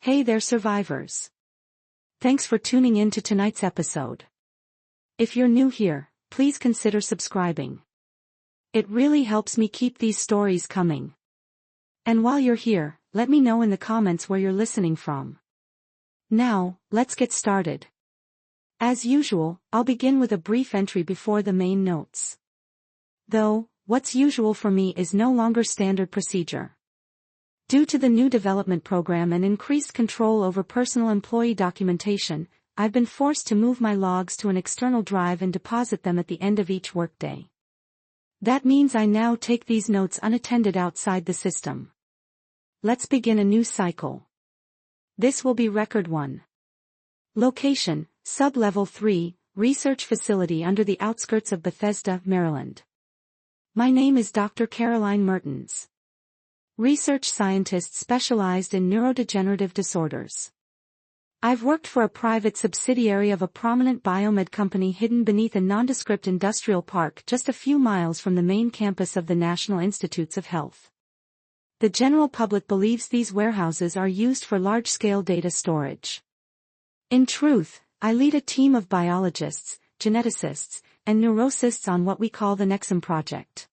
Hey there, survivors. Thanks for tuning in to tonight's episode. If you're new here, please consider subscribing. It really helps me keep these stories coming. And while you're here, let me know in the comments where you're listening from. Now, let's get started. As usual, I'll begin with a brief entry before the main notes. Though, what's usual for me is no longer standard procedure. Due to the new development program and increased control over personal employee documentation, I've been forced to move my logs to an external drive and deposit them at the end of each workday. That means I now take these notes unattended outside the system. Let's begin a new cycle. This will be Record 1. Location, Sub-Level 3, Research Facility under the outskirts of Bethesda, Maryland. My name is Dr. Caroline Mertens. Research scientist specialized in neurodegenerative disorders. I've worked for a private subsidiary of a prominent biomed company hidden beneath a nondescript industrial park just a few miles from the main campus of the National Institutes of Health. The general public believes these warehouses are used for large-scale data storage. In truth, I lead a team of biologists, geneticists, and neuroscientists on what we call the Nexum Project.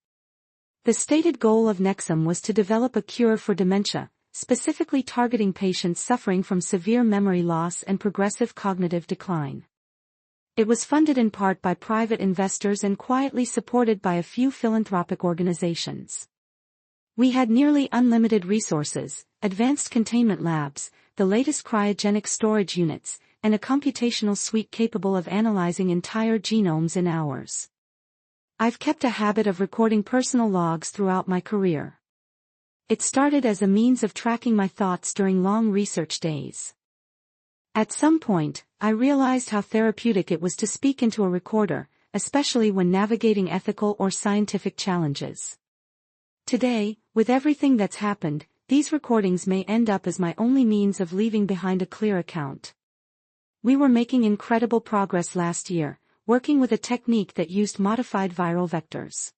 The stated goal of Nexum was to develop a cure for dementia, specifically targeting patients suffering from severe memory loss and progressive cognitive decline. It was funded in part by private investors and quietly supported by a few philanthropic organizations. We had nearly unlimited resources, advanced containment labs, the latest cryogenic storage units, and a computational suite capable of analyzing entire genomes in hours. I've kept a habit of recording personal logs throughout my career. It started as a means of tracking my thoughts during long research days. At some point, I realized how therapeutic it was to speak into a recorder, especially when navigating ethical or scientific challenges. Today, with everything that's happened, these recordings may end up as my only means of leaving behind a clear account. We were making incredible progress last year, working with a technique that used modified viral vectors.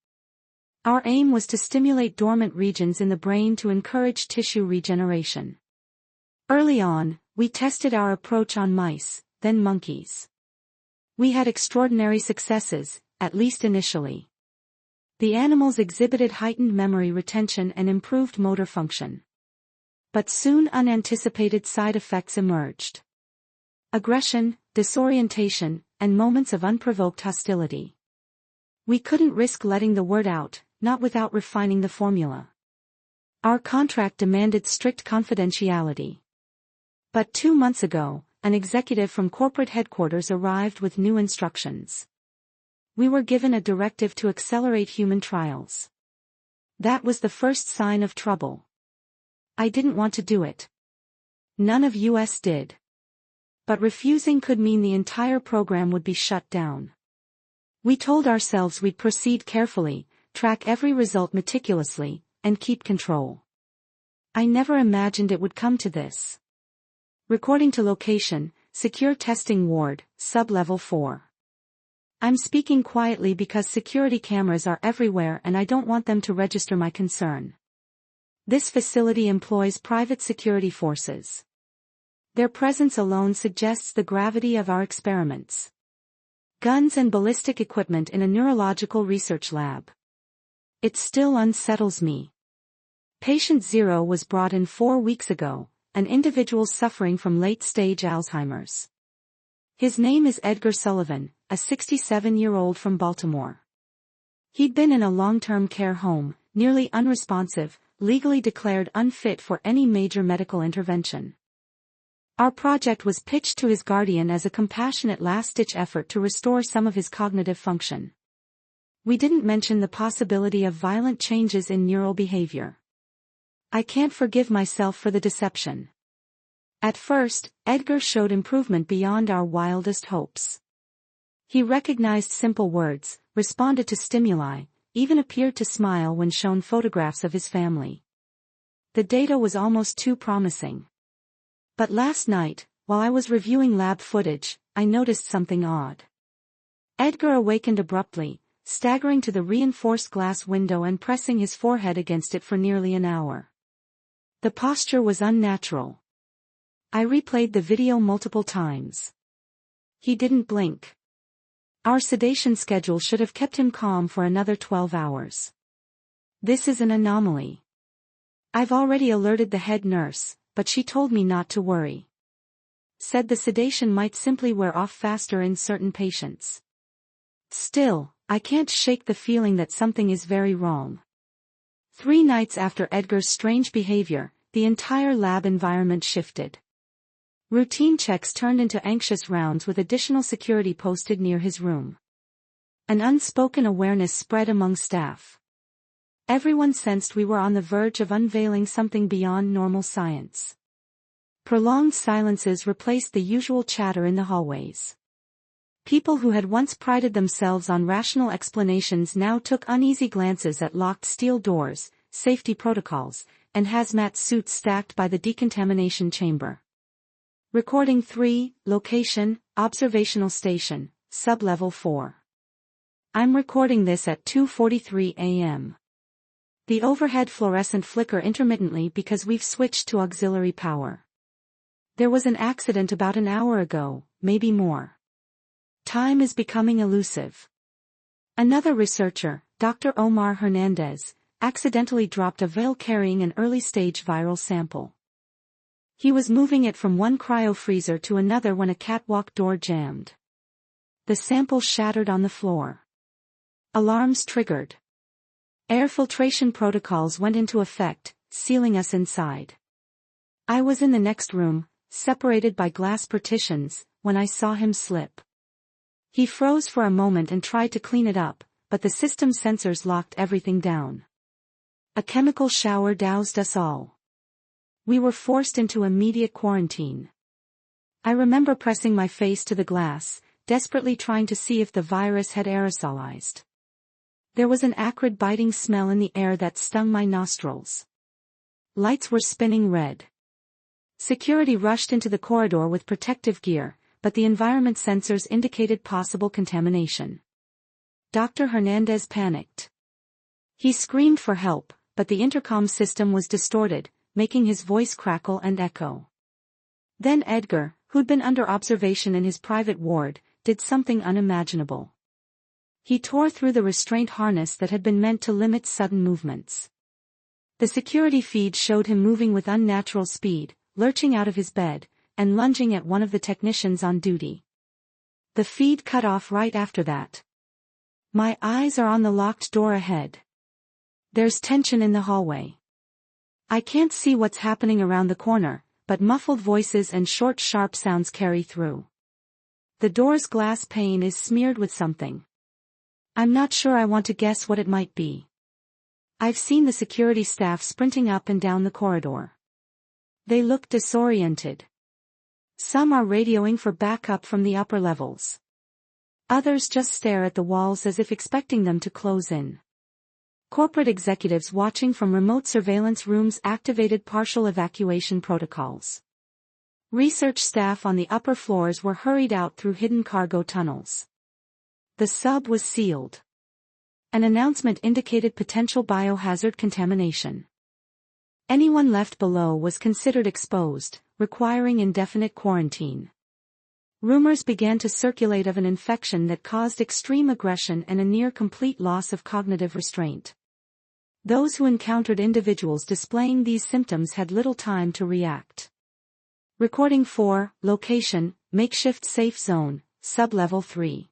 Our aim was to stimulate dormant regions in the brain to encourage tissue regeneration. Early on, we tested our approach on mice, then monkeys. We had extraordinary successes, at least initially. The animals exhibited heightened memory retention and improved motor function. But soon unanticipated side effects emerged. Aggression, disorientation, and moments of unprovoked hostility. We couldn't risk letting the word out, not without refining the formula. Our contract demanded strict confidentiality. But 2 months ago, an executive from corporate headquarters arrived with new instructions. We were given a directive to accelerate human trials. That was the first sign of trouble. I didn't want to do it. None of us did. But refusing could mean the entire program would be shut down. We told ourselves we'd proceed carefully, track every result meticulously, and keep control. I never imagined it would come to this. Recording to location, Secure Testing Ward, Sub-Level 4. I'm speaking quietly because security cameras are everywhere and I don't want them to register my concern. This facility employs private security forces. Their presence alone suggests the gravity of our experiments. Guns and ballistic equipment in a neurological research lab. It still unsettles me. Patient 0 was brought in 4 weeks ago, an individual suffering from late-stage Alzheimer's. His name is Edgar Sullivan, a 67-year-old from Baltimore. He'd been in a long-term care home, nearly unresponsive, legally declared unfit for any major medical intervention. Our project was pitched to his guardian as a compassionate last-ditch effort to restore some of his cognitive function. We didn't mention the possibility of violent changes in neural behavior. I can't forgive myself for the deception. At first, Edgar showed improvement beyond our wildest hopes. He recognized simple words, responded to stimuli, even appeared to smile when shown photographs of his family. The data was almost too promising. But last night, while I was reviewing lab footage, I noticed something odd. Edgar awakened abruptly, staggering to the reinforced glass window and pressing his forehead against it for nearly an hour. The posture was unnatural. I replayed the video multiple times. He didn't blink. Our sedation schedule should have kept him calm for another 12 hours. This is an anomaly. I've already alerted the head nurse, but she told me not to worry. Said the sedation might simply wear off faster in certain patients. Still, I can't shake the feeling that something is very wrong. 3 nights after Edgar's strange behavior, the entire lab environment shifted. Routine checks turned into anxious rounds with additional security posted near his room. An unspoken awareness spread among staff. Everyone sensed we were on the verge of unveiling something beyond normal science. Prolonged silences replaced the usual chatter in the hallways. People who had once prided themselves on rational explanations now took uneasy glances at locked steel doors, safety protocols, and hazmat suits stacked by the decontamination chamber. Recording 3, location, observational station, sublevel 4. I'm recording this at 2:43 a.m. The overhead fluorescent flicker intermittently because we've switched to auxiliary power. There was an accident about an hour ago, maybe more. Time is becoming elusive. Another researcher, Dr. Omar Hernandez, accidentally dropped a vial carrying an early-stage viral sample. He was moving it from one cryo-freezer to another when a catwalk door jammed. The sample shattered on the floor. Alarms triggered. Air filtration protocols went into effect, sealing us inside. I was in the next room, separated by glass partitions, when I saw him slip. He froze for a moment and tried to clean it up, but the system sensors locked everything down. A chemical shower doused us all. We were forced into immediate quarantine. I remember pressing my face to the glass, desperately trying to see if the virus had aerosolized. There was an acrid biting smell in the air that stung my nostrils. Lights were spinning red. Security rushed into the corridor with protective gear, but the environment sensors indicated possible contamination. Dr. Hernandez panicked. He screamed for help, but the intercom system was distorted, making his voice crackle and echo. Then Edgar, who'd been under observation in his private ward, did something unimaginable. He tore through the restraint harness that had been meant to limit sudden movements. The security feed showed him moving with unnatural speed, lurching out of his bed, and lunging at one of the technicians on duty. The feed cut off right after that. My eyes are on the locked door ahead. There's tension in the hallway. I can't see what's happening around the corner, but muffled voices and short sharp sounds carry through. The door's glass pane is smeared with something. I'm not sure I want to guess what it might be. I've seen the security staff sprinting up and down the corridor. They look disoriented. Some are radioing for backup from the upper levels. Others just stare at the walls as if expecting them to close in. Corporate executives watching from remote surveillance rooms activated partial evacuation protocols. Research staff on the upper floors were hurried out through hidden cargo tunnels. The sub was sealed. An announcement indicated potential biohazard contamination. Anyone left below was considered exposed, requiring indefinite quarantine. Rumors began to circulate of an infection that caused extreme aggression and a near-complete loss of cognitive restraint. Those who encountered individuals displaying these symptoms had little time to react. Recording 4, location, makeshift safe zone, sublevel 3.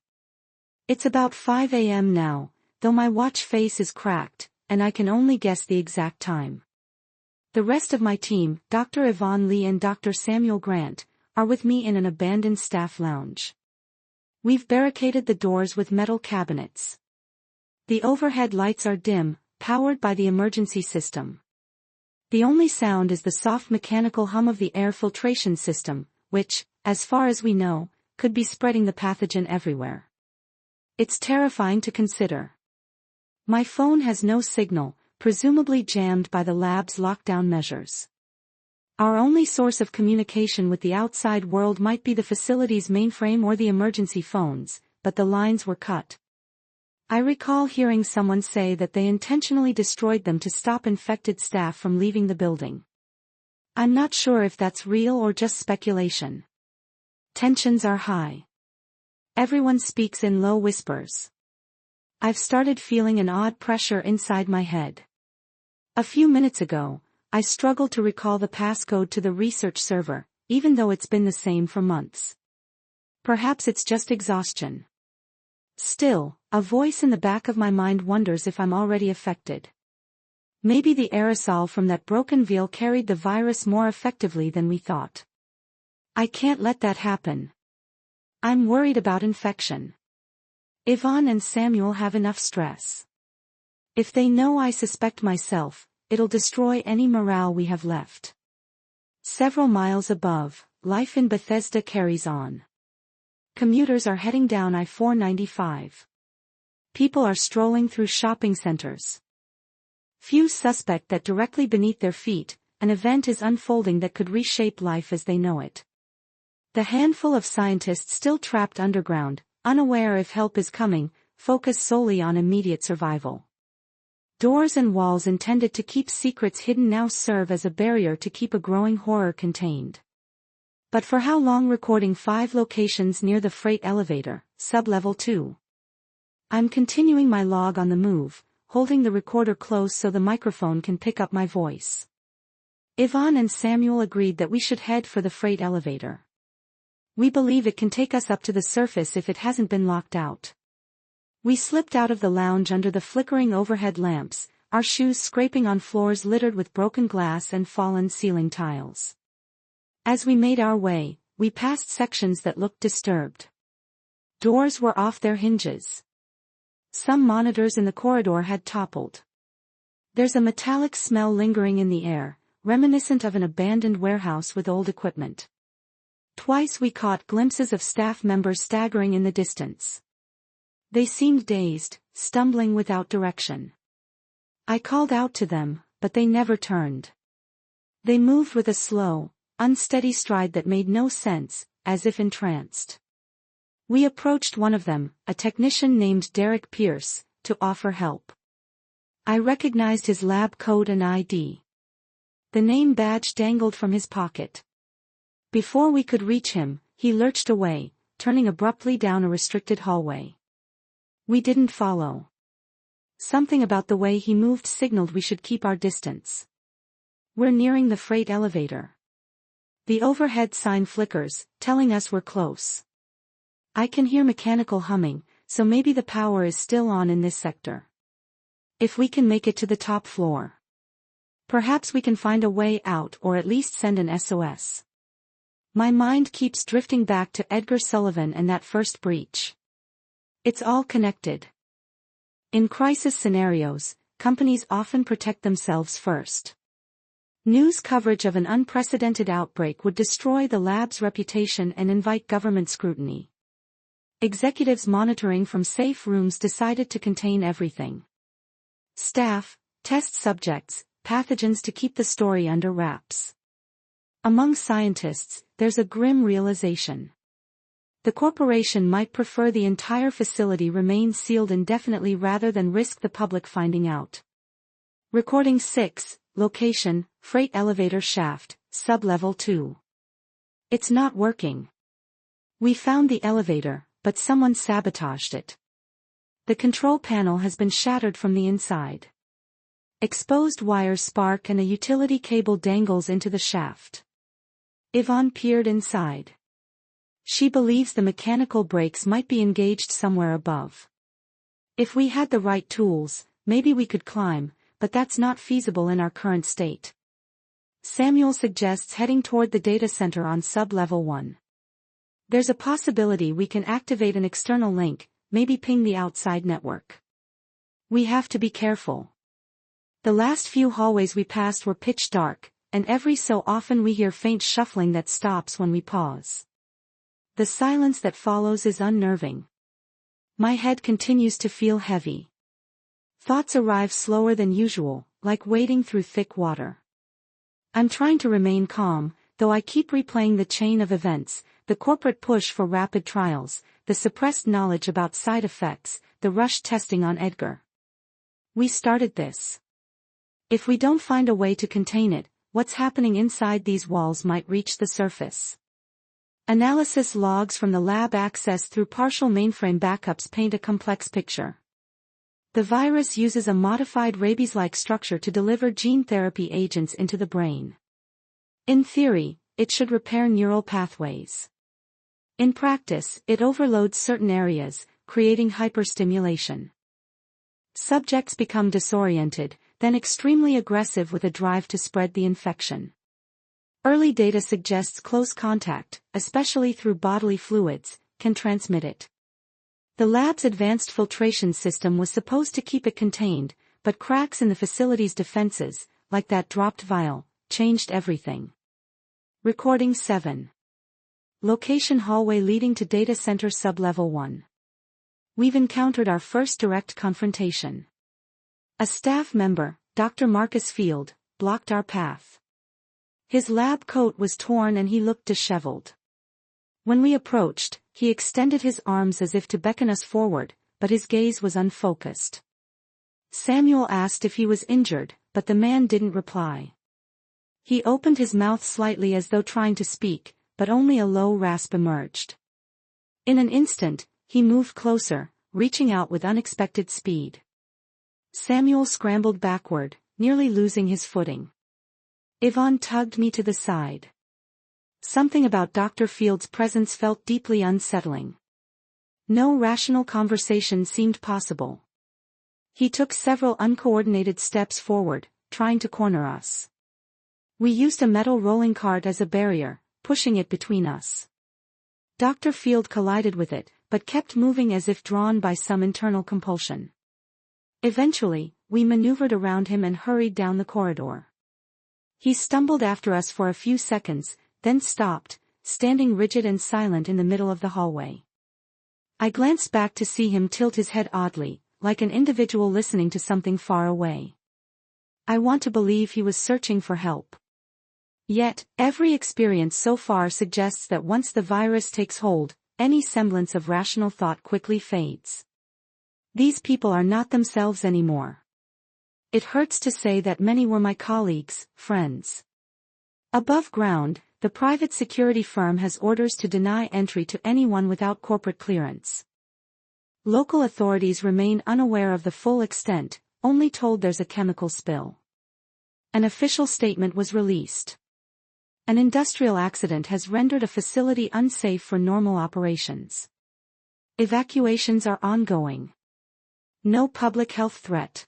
It's about 5 a.m. now, though my watch face is cracked, and I can only guess the exact time. The rest of my team, Dr. Yvonne Lee and Dr. Samuel Grant, are with me in an abandoned staff lounge. We've barricaded the doors with metal cabinets. The overhead lights are dim, powered by the emergency system. The only sound is the soft mechanical hum of the air filtration system, which, as far as we know, could be spreading the pathogen everywhere. It's terrifying to consider. My phone has no signal, presumably jammed by the lab's lockdown measures. Our only source of communication with the outside world might be the facility's mainframe or the emergency phones, but the lines were cut. I recall hearing someone say that they intentionally destroyed them to stop infected staff from leaving the building. I'm not sure if that's real or just speculation. Tensions are high. Everyone speaks in low whispers. I've started feeling an odd pressure inside my head. A few minutes ago, I struggled to recall the passcode to the research server, even though it's been the same for months. Perhaps it's just exhaustion. Still, a voice in the back of my mind wonders if I'm already affected. Maybe the aerosol from that broken vial carried the virus more effectively than we thought. I can't let that happen. I'm worried about infection. Yvonne and Samuel have enough stress. If they know I suspect myself, it'll destroy any morale we have left. Several miles above, life in Bethesda carries on. Commuters are heading down I-495. People are strolling through shopping centers. Few suspect that directly beneath their feet, an event is unfolding that could reshape life as they know it. The handful of scientists still trapped underground, unaware if help is coming, focus solely on immediate survival. Doors and walls intended to keep secrets hidden now serve as a barrier to keep a growing horror contained. But for how long? Recording 5 locations near the freight elevator, sub-level 2. I'm continuing my log on the move, holding the recorder close so the microphone can pick up my voice. Yvonne and Samuel agreed that we should head for the freight elevator. We believe it can take us up to the surface if it hasn't been locked out. We slipped out of the lounge under the flickering overhead lamps, our shoes scraping on floors littered with broken glass and fallen ceiling tiles. As we made our way, we passed sections that looked disturbed. Doors were off their hinges. Some monitors in the corridor had toppled. There's a metallic smell lingering in the air, reminiscent of an abandoned warehouse with old equipment. Twice we caught glimpses of staff members staggering in the distance. They seemed dazed, stumbling without direction. I called out to them, but they never turned. They moved with a slow, unsteady stride that made no sense, as if entranced. We approached one of them, a technician named Derek Pierce, to offer help. I recognized his lab coat and ID. The name badge dangled from his pocket. Before we could reach him, he lurched away, turning abruptly down a restricted hallway. We didn't follow. Something about the way he moved signaled we should keep our distance. We're nearing the freight elevator. The overhead sign flickers, telling us we're close. I can hear mechanical humming, so maybe the power is still on in this sector. If we can make it to the top floor. Perhaps we can find a way out or at least send an SOS. My mind keeps drifting back to Edgar Sullivan and that first breach. It's all connected. In crisis scenarios, companies often protect themselves first. News coverage of an unprecedented outbreak would destroy the lab's reputation and invite government scrutiny. Executives monitoring from safe rooms decided to contain everything. Staff, test subjects, pathogens to keep the story under wraps. Among scientists, there's a grim realization. The corporation might prefer the entire facility remain sealed indefinitely rather than risk the public finding out. Recording 6, location, freight elevator shaft, sub-level 2. It's not working. We found the elevator, but someone sabotaged it. The control panel has been shattered from the inside. Exposed wires spark and a utility cable dangles into the shaft. Yvonne peered inside. She believes the mechanical brakes might be engaged somewhere above. If we had the right tools, maybe we could climb, but that's not feasible in our current state. Samuel suggests heading toward the data center on sub-level 1. There's a possibility we can activate an external link, maybe ping the outside network. We have to be careful. The last few hallways we passed were pitch dark, and every so often we hear faint shuffling that stops when we pause. The silence that follows is unnerving. My head continues to feel heavy. Thoughts arrive slower than usual, like wading through thick water. I'm trying to remain calm, though I keep replaying the chain of events, the corporate push for rapid trials, the suppressed knowledge about side effects, the rushed testing on Edgar. We started this. If we don't find a way to contain it, what's happening inside these walls might reach the surface. Analysis logs from the lab accessed through partial mainframe backups paint a complex picture. The virus uses a modified rabies-like structure to deliver gene therapy agents into the brain. In theory, it should repair neural pathways. In practice, it overloads certain areas, creating hyperstimulation. Subjects become disoriented, then extremely aggressive with a drive to spread the infection. Early data suggests close contact, especially through bodily fluids, can transmit it. The lab's advanced filtration system was supposed to keep it contained, but cracks in the facility's defenses, like that dropped vial, changed everything. Recording 7. Location hallway leading to data center sublevel 1. We've encountered our first direct confrontation. A staff member, Dr. Marcus Field, blocked our path. His lab coat was torn and he looked disheveled. When we approached, he extended his arms as if to beckon us forward, but his gaze was unfocused. Samuel asked if he was injured, but the man didn't reply. He opened his mouth slightly as though trying to speak, but only a low rasp emerged. In an instant, he moved closer, reaching out with unexpected speed. Samuel scrambled backward, nearly losing his footing. Yvonne tugged me to the side. Something about Dr. Field's presence felt deeply unsettling. No rational conversation seemed possible. He took several uncoordinated steps forward, trying to corner us. We used a metal rolling cart as a barrier, pushing it between us. Dr. Field collided with it, but kept moving as if drawn by some internal compulsion. Eventually, we maneuvered around him and hurried down the corridor. He stumbled after us for a few seconds, then stopped, standing rigid and silent in the middle of the hallway. I glanced back to see him tilt his head oddly, like an individual listening to something far away. I want to believe he was searching for help. Yet, every experience so far suggests that once the virus takes hold, any semblance of rational thought quickly fades. These people are not themselves anymore. It hurts to say that many were my colleagues, friends. Above ground, the private security firm has orders to deny entry to anyone without corporate clearance. Local authorities remain unaware of the full extent, only told there's a chemical spill. An official statement was released. An industrial accident has rendered a facility unsafe for normal operations. Evacuations are ongoing. No public health threat.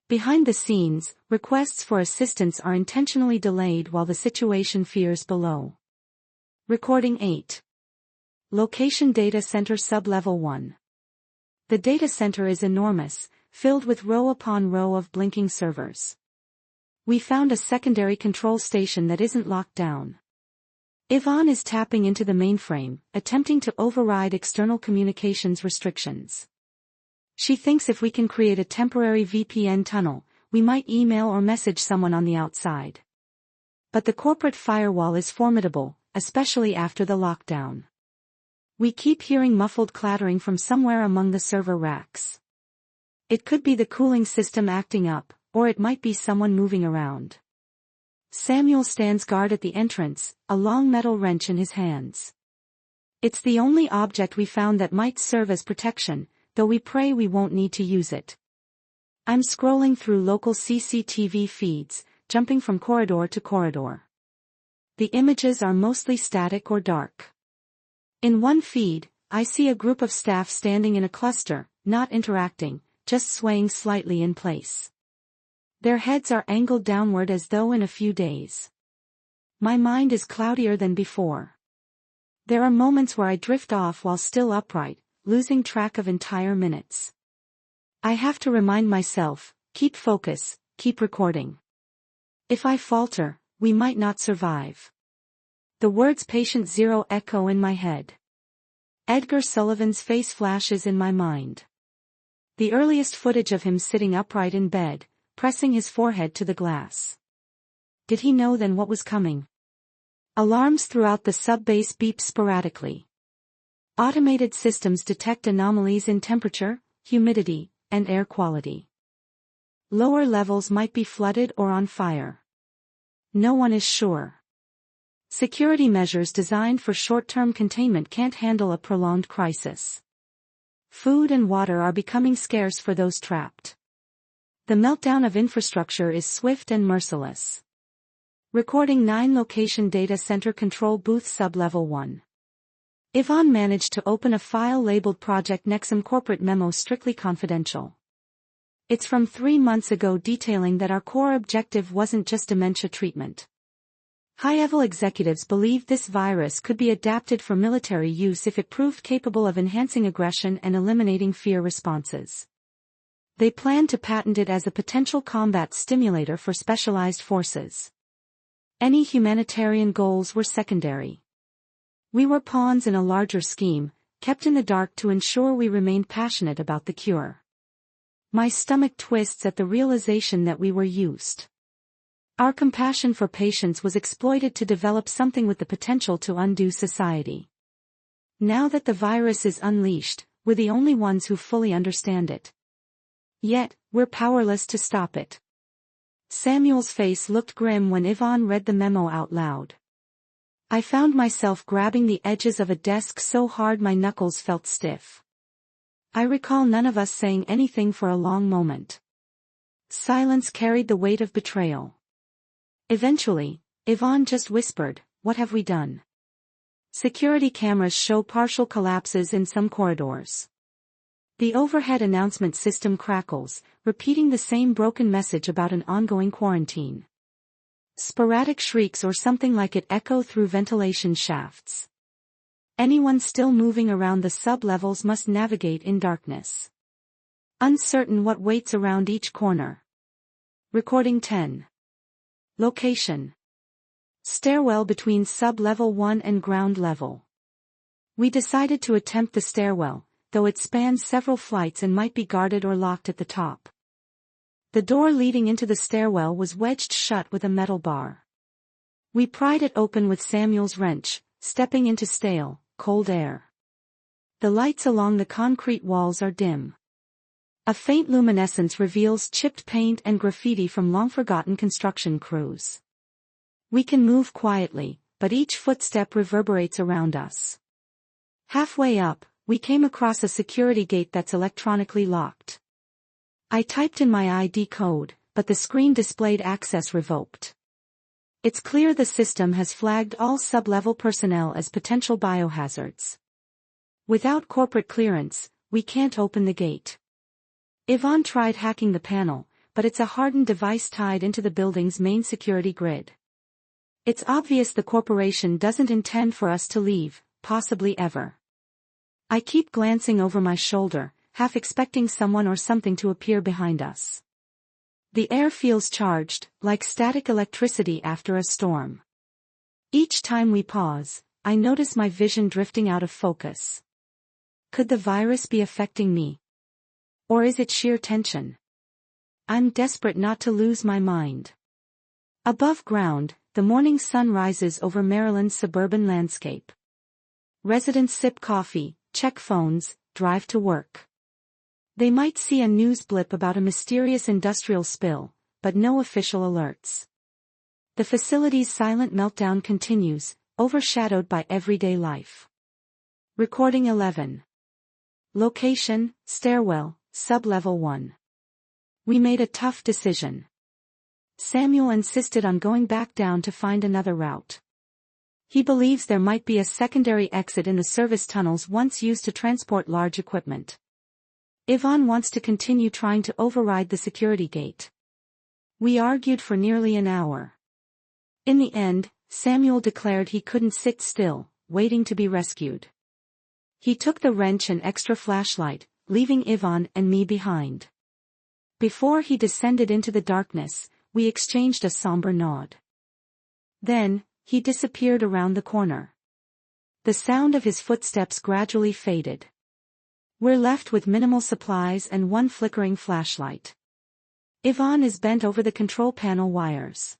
Behind the scenes, requests for assistance are intentionally delayed while the situation fears below. Recording 8. Location Data Center Sublevel 1. The data center is enormous, filled with row upon row of blinking servers. We found a secondary control station that isn't locked down. Yvonne is tapping into the mainframe, attempting to override external communications restrictions. She thinks if we can create a temporary VPN tunnel, we might email or message someone on the outside. But the corporate firewall is formidable, especially after the lockdown. We keep hearing muffled clattering from somewhere among the server racks. It could be the cooling system acting up, or it might be someone moving around. Samuel stands guard at the entrance, a long metal wrench in his hands. It's the only object we found that might serve as protection, though we pray we won't need to use it. I'm scrolling through local CCTV feeds, jumping from corridor to corridor. The images are mostly static or dark. In one feed, I see a group of staff standing in a cluster, not interacting, just swaying slightly in place. Their heads are angled downward as though in a few days. My mind is cloudier than before. There are moments where I drift off while still upright, losing track of entire minutes. I have to remind myself, keep focus, keep recording. If I falter, we might not survive. The words patient zero echo in my head. Edgar Sullivan's face flashes in my mind. The earliest footage of him sitting upright in bed, pressing his forehead to the glass. Did he know then what was coming? Alarms throughout the sub-base beep sporadically. Automated systems detect anomalies in temperature, humidity, and air quality. Lower levels might be flooded or on fire. No one is sure. Security measures designed for short-term containment can't handle a prolonged crisis. Food and water are becoming scarce for those trapped. The meltdown of infrastructure is swift and merciless. Recording 9 location data center control booth sub-level 1. Yvonne managed to open a file labeled Project Nexum corporate memo strictly confidential. It's from 3 months ago detailing that our core objective wasn't just dementia treatment. High-level executives believed this virus could be adapted for military use if it proved capable of enhancing aggression and eliminating fear responses. They planned to patent it as a potential combat stimulator for specialized forces. Any humanitarian goals were secondary. We were pawns in a larger scheme, kept in the dark to ensure we remained passionate about the cure. My stomach twists at the realization that we were used. Our compassion for patients was exploited to develop something with the potential to undo society. Now that the virus is unleashed, we're the only ones who fully understand it. Yet, we're powerless to stop it. Samuel's face looked grim when Yvonne read the memo out loud. I found myself grabbing the edges of a desk so hard my knuckles felt stiff. I recall none of us saying anything for a long moment. Silence carried the weight of betrayal. Eventually, Yvonne just whispered, "What have we done?" Security cameras show partial collapses in some corridors. The overhead announcement system crackles, repeating the same broken message about an ongoing quarantine. Sporadic shrieks or something like it echo through ventilation shafts. Anyone still moving around the sub-levels must navigate in darkness. Uncertain what waits around each corner. Recording 10. Location. Stairwell between sub-level 1 and ground level. We decided to attempt the stairwell, though it spans several flights and might be guarded or locked at the top. The door leading into the stairwell was wedged shut with a metal bar. We pried it open with Samuel's wrench, stepping into stale, cold air. The lights along the concrete walls are dim. A faint luminescence reveals chipped paint and graffiti from long-forgotten construction crews. We can move quietly, but each footstep reverberates around us. Halfway up, we came across a security gate that's electronically locked. I typed in my ID code, but the screen displayed access revoked. It's clear the system has flagged all sub-level personnel as potential biohazards. Without corporate clearance, we can't open the gate. Yvonne tried hacking the panel, but it's a hardened device tied into the building's main security grid. It's obvious the corporation doesn't intend for us to leave, possibly ever. I keep glancing over my shoulder, half expecting someone or something to appear behind us. The air feels charged, like static electricity after a storm. Each time we pause, I notice my vision drifting out of focus. Could the virus be affecting me? Or is it sheer tension? I'm desperate not to lose my mind. Above ground, the morning sun rises over Maryland's suburban landscape. Residents sip coffee, check phones, drive to work. They might see a news blip about a mysterious industrial spill, but no official alerts. The facility's silent meltdown continues, overshadowed by everyday life. Recording 11. Location, stairwell, sub-level 1. We made a tough decision. Samuel insisted on going back down to find another route. He believes there might be a secondary exit in the service tunnels once used to transport large equipment. Yvonne wants to continue trying to override the security gate. We argued for nearly an hour. In the end, Samuel declared he couldn't sit still, waiting to be rescued. He took the wrench and extra flashlight, leaving Yvonne and me behind. Before he descended into the darkness, we exchanged a somber nod. Then, he disappeared around the corner. The sound of his footsteps gradually faded. We're left with minimal supplies and one flickering flashlight. Yvonne is bent over the control panel wires.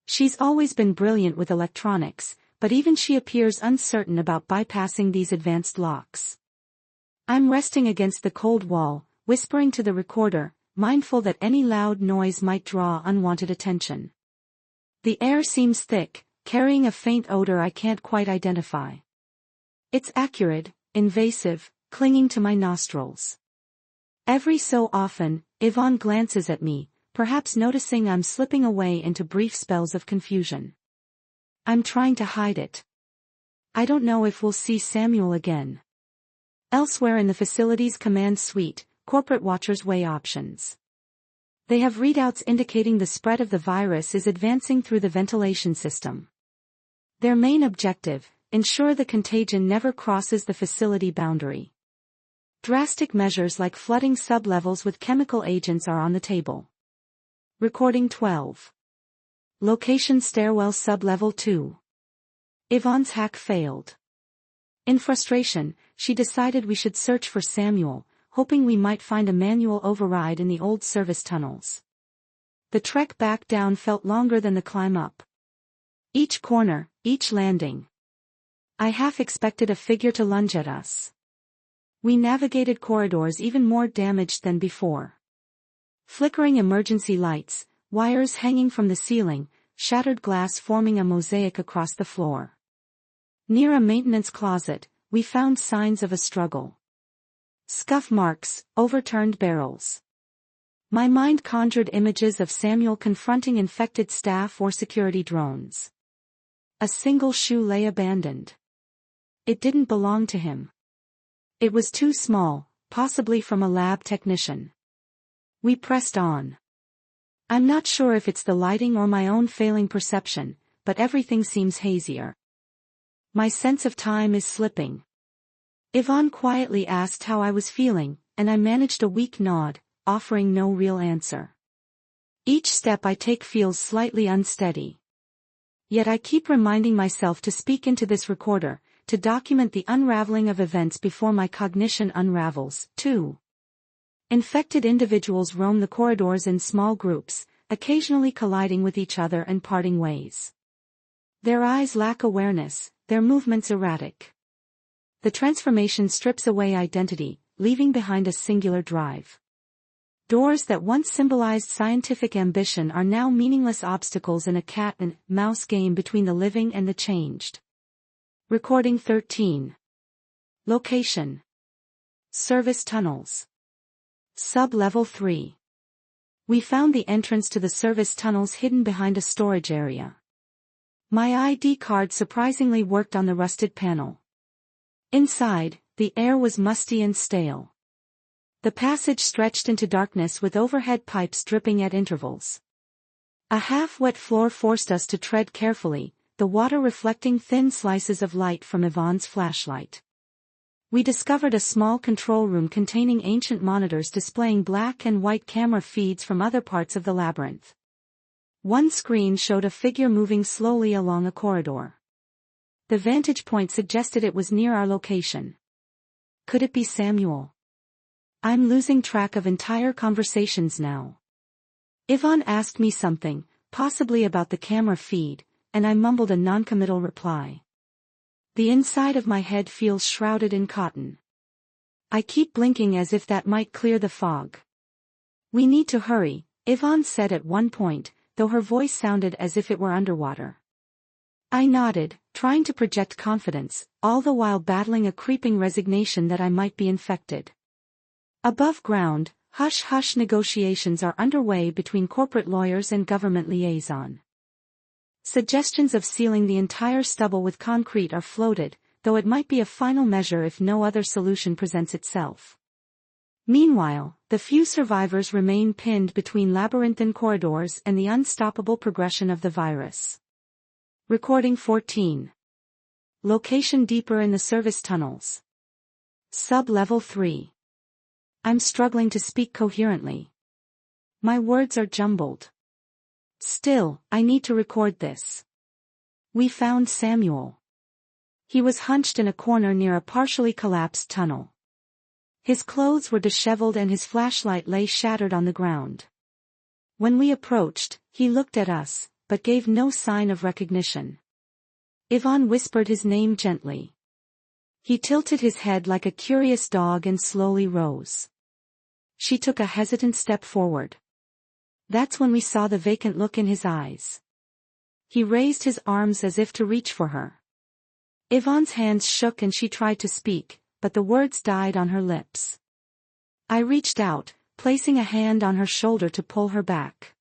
She's always been brilliant with electronics, but even she appears uncertain about bypassing these advanced locks. I'm resting against the cold wall, whispering to the recorder, mindful that any loud noise might draw unwanted attention. The air seems thick, carrying a faint odor I can't quite identify. It's acrid, invasive, clinging to my nostrils. Every so often, Yvonne glances at me, perhaps noticing I'm slipping away into brief spells of confusion. I'm trying to hide it. I don't know if we'll see Samuel again. Elsewhere in the facility's command suite, corporate watchers weigh options. They have readouts indicating the spread of the virus is advancing through the ventilation system. Their main objective, ensure the contagion never crosses the facility boundary. Drastic measures like flooding sublevels with chemical agents are on the table. Recording 12. Location stairwell sublevel 2. Yvonne's hack failed. In frustration, she decided we should search for Samuel, hoping we might find a manual override in the old service tunnels. The trek back down felt longer than the climb up. Each corner, each landing. I half expected a figure to lunge at us. We navigated corridors even more damaged than before. Flickering emergency lights, wires hanging from the ceiling, shattered glass forming a mosaic across the floor. Near a maintenance closet, we found signs of a struggle. Scuff marks, overturned barrels. My mind conjured images of Samuel confronting infected staff or security drones. A single shoe lay abandoned. It didn't belong to him. It was too small, possibly from a lab technician. We pressed on. I'm not sure if it's the lighting or my own failing perception, but everything seems hazier. My sense of time is slipping. Yvonne quietly asked how I was feeling, and I managed a weak nod, offering no real answer. Each step I take feels slightly unsteady. Yet I keep reminding myself to speak into this recorder, to document the unraveling of events before my cognition unravels, too. Infected individuals roam the corridors in small groups, occasionally colliding with each other and parting ways. Their eyes lack awareness, their movements erratic. The transformation strips away identity, leaving behind a singular drive. Doors that once symbolized scientific ambition are now meaningless obstacles in a cat and mouse game between the living and the changed. Recording 13. Location. Service tunnels. Sub-level 3. We found the entrance to the service tunnels hidden behind a storage area. My ID card surprisingly worked on the rusted panel. Inside, the air was musty and stale. The passage stretched into darkness with overhead pipes dripping at intervals. A half-wet floor forced us to tread carefully, the water reflecting thin slices of light from Yvonne's flashlight. We discovered a small control room containing ancient monitors displaying black and white camera feeds from other parts of the labyrinth. One screen showed a figure moving slowly along a corridor. The vantage point suggested it was near our location. Could it be Samuel? I'm losing track of entire conversations now. Yvonne asked me something, possibly about the camera feed, and I mumbled a noncommittal reply. The inside of my head feels shrouded in cotton. I keep blinking as if that might clear the fog. We need to hurry, Yvonne said at one point, though her voice sounded as if it were underwater. I nodded, trying to project confidence, all the while battling a creeping resignation that I might be infected. Above ground, hush-hush negotiations are underway between corporate lawyers and government liaison. Suggestions of sealing the entire stubble with concrete are floated, though it might be a final measure if no other solution presents itself. Meanwhile, the few survivors remain pinned between labyrinthine corridors and the unstoppable progression of the virus. Recording 14. Location deeper in the service tunnels. Sub-level 3. I'm struggling to speak coherently. My words are jumbled. Still, I need to record this. We found Samuel. He was hunched in a corner near a partially collapsed tunnel. His clothes were disheveled and his flashlight lay shattered on the ground. When we approached, he looked at us, but gave no sign of recognition. Yvonne whispered his name gently. He tilted his head like a curious dog and slowly rose. She took a hesitant step forward. That's when we saw the vacant look in his eyes. He raised his arms as if to reach for her. Yvonne's hands shook and she tried to speak, but the words died on her lips. I reached out, placing a hand on her shoulder to pull her back.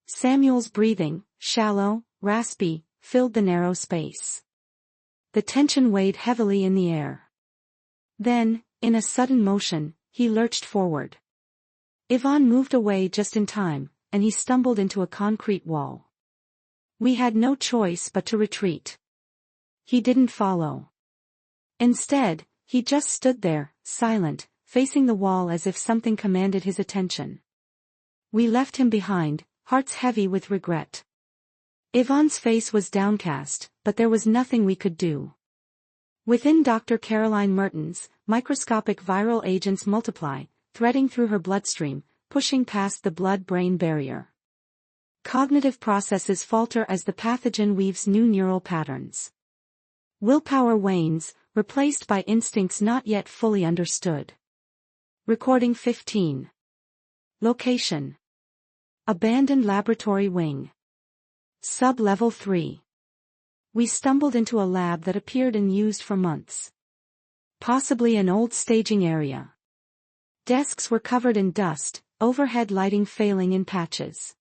Samuel's breathing, shallow, raspy, filled the narrow space. The tension weighed heavily in the air. Then, in a sudden motion, he lurched forward. Yvonne moved away just in time, and he stumbled into a concrete wall. We had no choice but to retreat. He didn't follow. Instead, he just stood there, silent, facing the wall as if something commanded his attention. We left him behind, hearts heavy with regret. Yvonne's face was downcast, but there was nothing we could do. Within Dr. Caroline Mertens, microscopic viral agents multiply, threading through her bloodstream, pushing past the blood-brain barrier. Cognitive processes falter as the pathogen weaves new neural patterns. Willpower wanes, replaced by instincts not yet fully understood. Recording 15. Location: abandoned laboratory wing. Sub-level 3. We stumbled into a lab that appeared unused for months. Possibly an old staging area. Desks were covered in dust, overhead lighting failing in patches.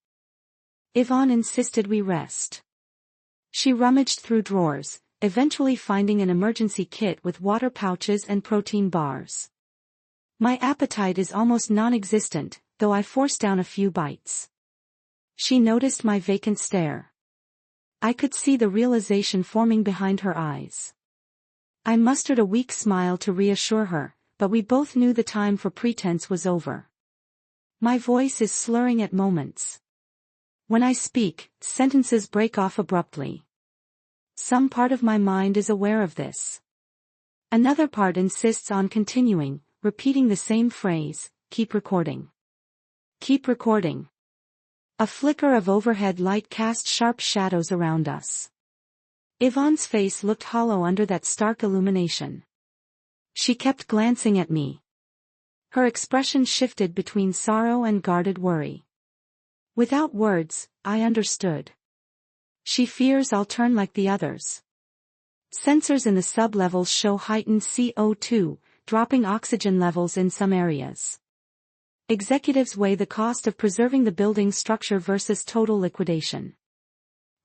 Yvonne insisted we rest. She rummaged through drawers, eventually finding an emergency kit with water pouches and protein bars. My appetite is almost non-existent, though I forced down a few bites. She noticed my vacant stare. I could see the realization forming behind her eyes. I mustered a weak smile to reassure her, but we both knew the time for pretense was over. My voice is slurring at moments. When I speak, sentences break off abruptly. Some part of my mind is aware of this. Another part insists on continuing, repeating the same phrase, keep recording. Keep recording. A flicker of overhead light cast sharp shadows around us. Yvonne's face looked hollow under that stark illumination. She kept glancing at me. Her expression shifted between sorrow and guarded worry. Without words, I understood. She fears I'll turn like the others. Sensors in the sub-levels show heightened CO2, dropping oxygen levels in some areas. Executives weigh the cost of preserving the building's structure versus total liquidation.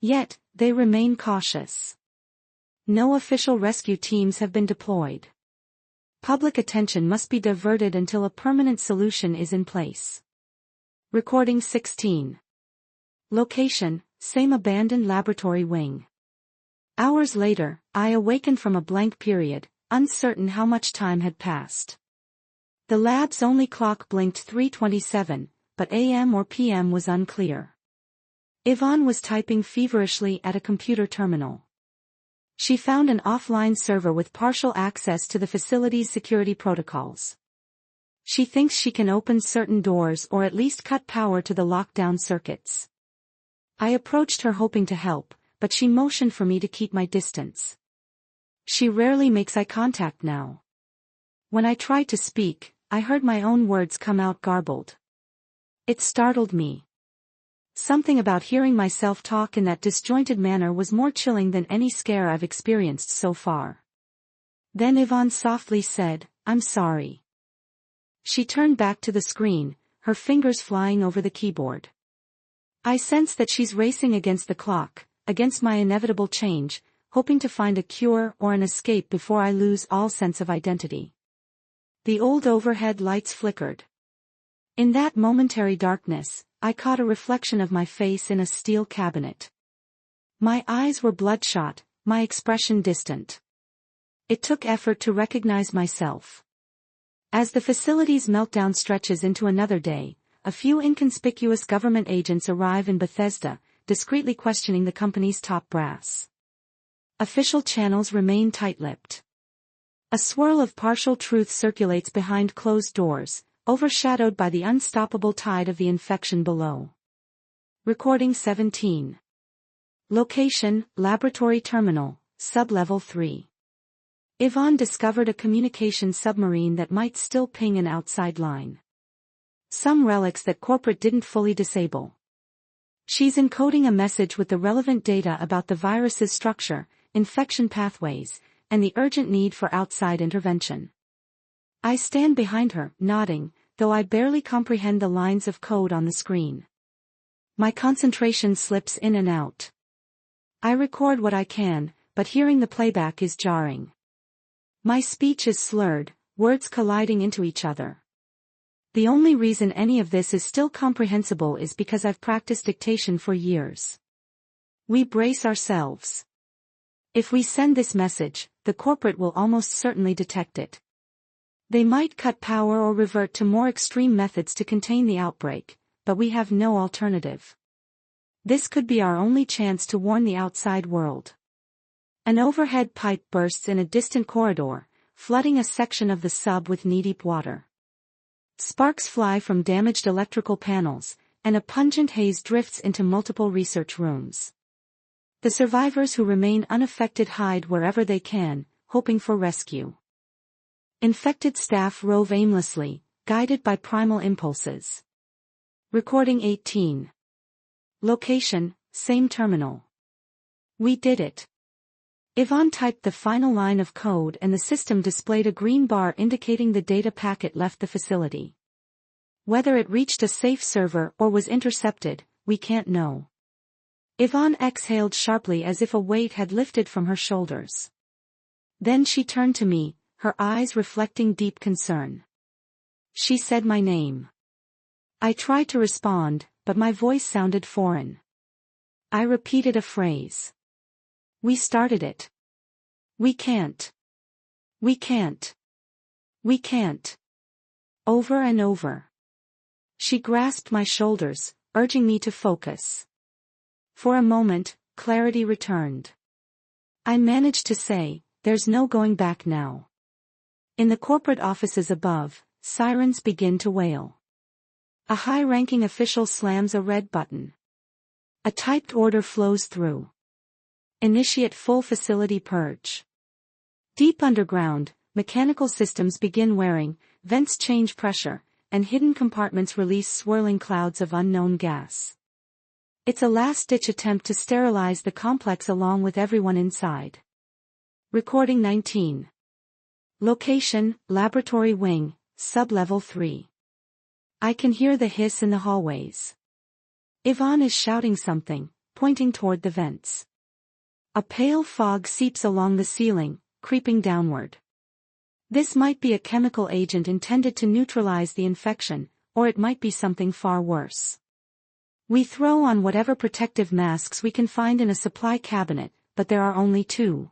Yet, they remain cautious. No official rescue teams have been deployed. Public attention must be diverted until a permanent solution is in place. Recording 16. Location: same abandoned laboratory wing. Hours later, I awakened from a blank period, uncertain how much time had passed. The lab's only clock blinked 3:27, but AM or PM was unclear. Yvonne was typing feverishly at a computer terminal. She found an offline server with partial access to the facility's security protocols. She thinks she can open certain doors or at least cut power to the lockdown circuits. I approached her hoping to help, but she motioned for me to keep my distance. She rarely makes eye contact now. When I tried to speak, I heard my own words come out garbled. It startled me. Something about hearing myself talk in that disjointed manner was more chilling than any scare I've experienced so far. Then Yvonne softly said, "I'm sorry." She turned back to the screen, her fingers flying over the keyboard. I sense that she's racing against the clock, against my inevitable change, hoping to find a cure or an escape before I lose all sense of identity. The old overhead lights flickered. In that momentary darkness, I caught a reflection of my face in a steel cabinet. My eyes were bloodshot, my expression distant. It took effort to recognize myself. As the facility's meltdown stretches into another day, a few inconspicuous government agents arrive in Bethesda, discreetly questioning the company's top brass. Official channels remain tight-lipped. A swirl of partial truth circulates behind closed doors, overshadowed by the unstoppable tide of the infection below. Recording 17. Location: Laboratory Terminal, Sub-Level 3. Yvonne discovered a communication submarine that might still ping an outside line. Some relics that corporate didn't fully disable. She's encoding a message with the relevant data about the virus's structure, infection pathways, and the urgent need for outside intervention. I stand behind her, nodding, though I barely comprehend the lines of code on the screen. My concentration slips in and out. I record what I can, but hearing the playback is jarring. My speech is slurred, words colliding into each other. The only reason any of this is still comprehensible is because I've practiced dictation for years. We brace ourselves. If we send this message, the corporate will almost certainly detect it. They might cut power or revert to more extreme methods to contain the outbreak, but we have no alternative. This could be our only chance to warn the outside world. An overhead pipe bursts in a distant corridor, flooding a section of the sub with knee-deep water. Sparks fly from damaged electrical panels, and a pungent haze drifts into multiple research rooms. The survivors who remain unaffected hide wherever they can, hoping for rescue. Infected staff rove aimlessly, guided by primal impulses. Recording 18. Location, same terminal. We did it. Yvonne typed the final line of code and the system displayed a green bar indicating the data packet left the facility. Whether it reached a safe server or was intercepted, we can't know. Yvonne exhaled sharply as if a weight had lifted from her shoulders. Then she turned to me, her eyes reflecting deep concern. She said my name. I tried to respond, but my voice sounded foreign. I repeated a phrase. We started it. We can't. We can't. We can't. Over and over. She grasped my shoulders, urging me to focus. For a moment, clarity returned. I managed to say, there's no going back now. In the corporate offices above, sirens begin to wail. A high-ranking official slams a red button. A typed order flows through. Initiate full facility purge. Deep underground, mechanical systems begin wearing, vents change pressure, and hidden compartments release swirling clouds of unknown gas. It's a last-ditch attempt to sterilize the complex along with everyone inside. Recording 19. Location, Laboratory Wing, Sub-Level 3. I can hear the hiss in the hallways. Yvonne is shouting something, pointing toward the vents. A pale fog seeps along the ceiling, creeping downward. This might be a chemical agent intended to neutralize the infection, or it might be something far worse. We throw on whatever protective masks we can find in a supply cabinet, but there are only 2.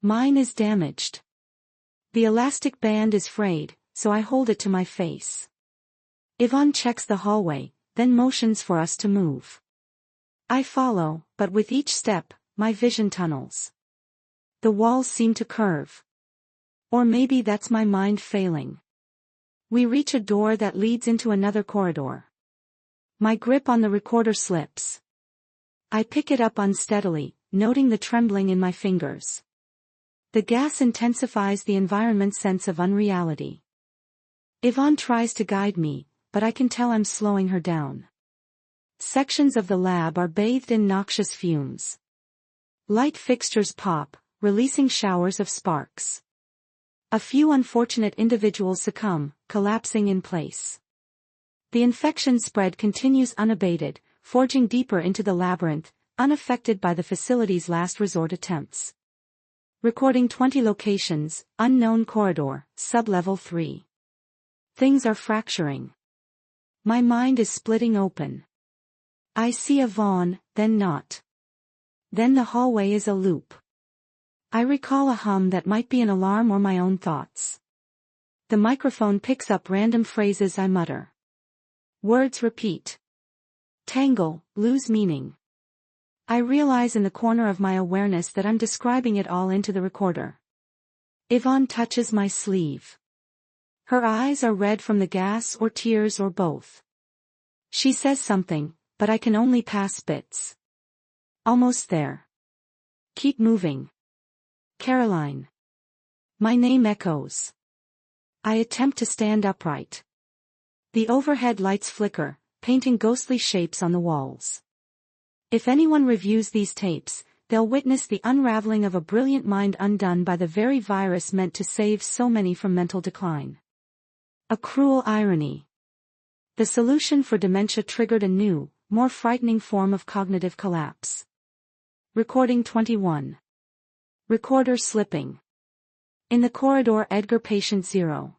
Mine is damaged. The elastic band is frayed, so I hold it to my face. Yvonne checks the hallway, then motions for us to move. I follow, but with each step, my vision tunnels. The walls seem to curve. Or maybe that's my mind failing. We reach a door that leads into another corridor. My grip on the recorder slips. I pick it up unsteadily, noting the trembling in my fingers. The gas intensifies the environment's sense of unreality. Yvonne tries to guide me, but I can tell I'm slowing her down. Sections of the lab are bathed in noxious fumes. Light fixtures pop, releasing showers of sparks. A few unfortunate individuals succumb, collapsing in place. The infection spread continues unabated, forging deeper into the labyrinth, unaffected by the facility's last resort attempts. Recording 20 locations, unknown corridor, sub-level 3. Things are fracturing. My mind is splitting open. I see Yvonne, then not. Then the hallway is a loop. I recall a hum that might be an alarm or my own thoughts. The microphone picks up random phrases I mutter. Words repeat. Tangle, lose meaning. I realize in the corner of my awareness that I'm describing it all into the recorder. Yvonne touches my sleeve. Her eyes are red from the gas or tears or both. She says something, but I can only pass bits. Almost there. Keep moving. Caroline. My name echoes. I attempt to stand upright. The overhead lights flicker, painting ghostly shapes on the walls. If anyone reviews these tapes, they'll witness the unraveling of a brilliant mind undone by the very virus meant to save so many from mental decline. A cruel irony. The solution for dementia triggered a new, more frightening form of cognitive collapse. Recording 21. Recorder slipping. In the corridor, Edgar, patient 0.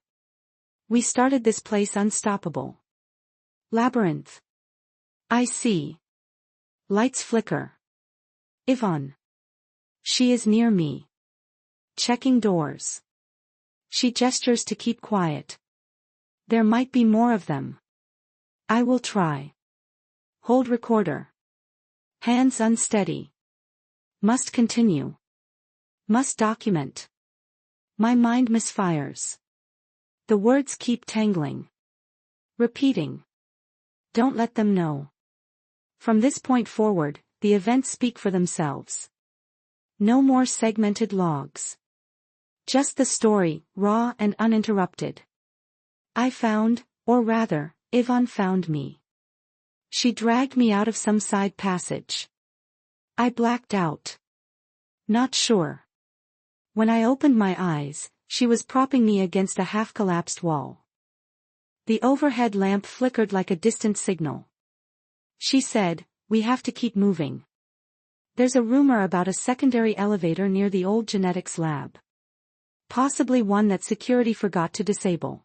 We started this place unstoppable. Labyrinth. I see. Lights flicker. Yvonne. She is near me. Checking doors. She gestures to keep quiet. There might be more of them. I will try. Hold recorder. Hands unsteady. Must continue. Must document. My mind misfires. The words keep tangling. Repeating. Don't let them know. From this point forward, the events speak for themselves. No more segmented logs. Just the story, raw and uninterrupted. I found, or rather, Yvonne found me. She dragged me out of some side passage. I blacked out. Not sure. When I opened my eyes, she was propping me against a half-collapsed wall. The overhead lamp flickered like a distant signal. She said, "We have to keep moving. There's a rumor about a secondary elevator near the old genetics lab. Possibly one that security forgot to disable.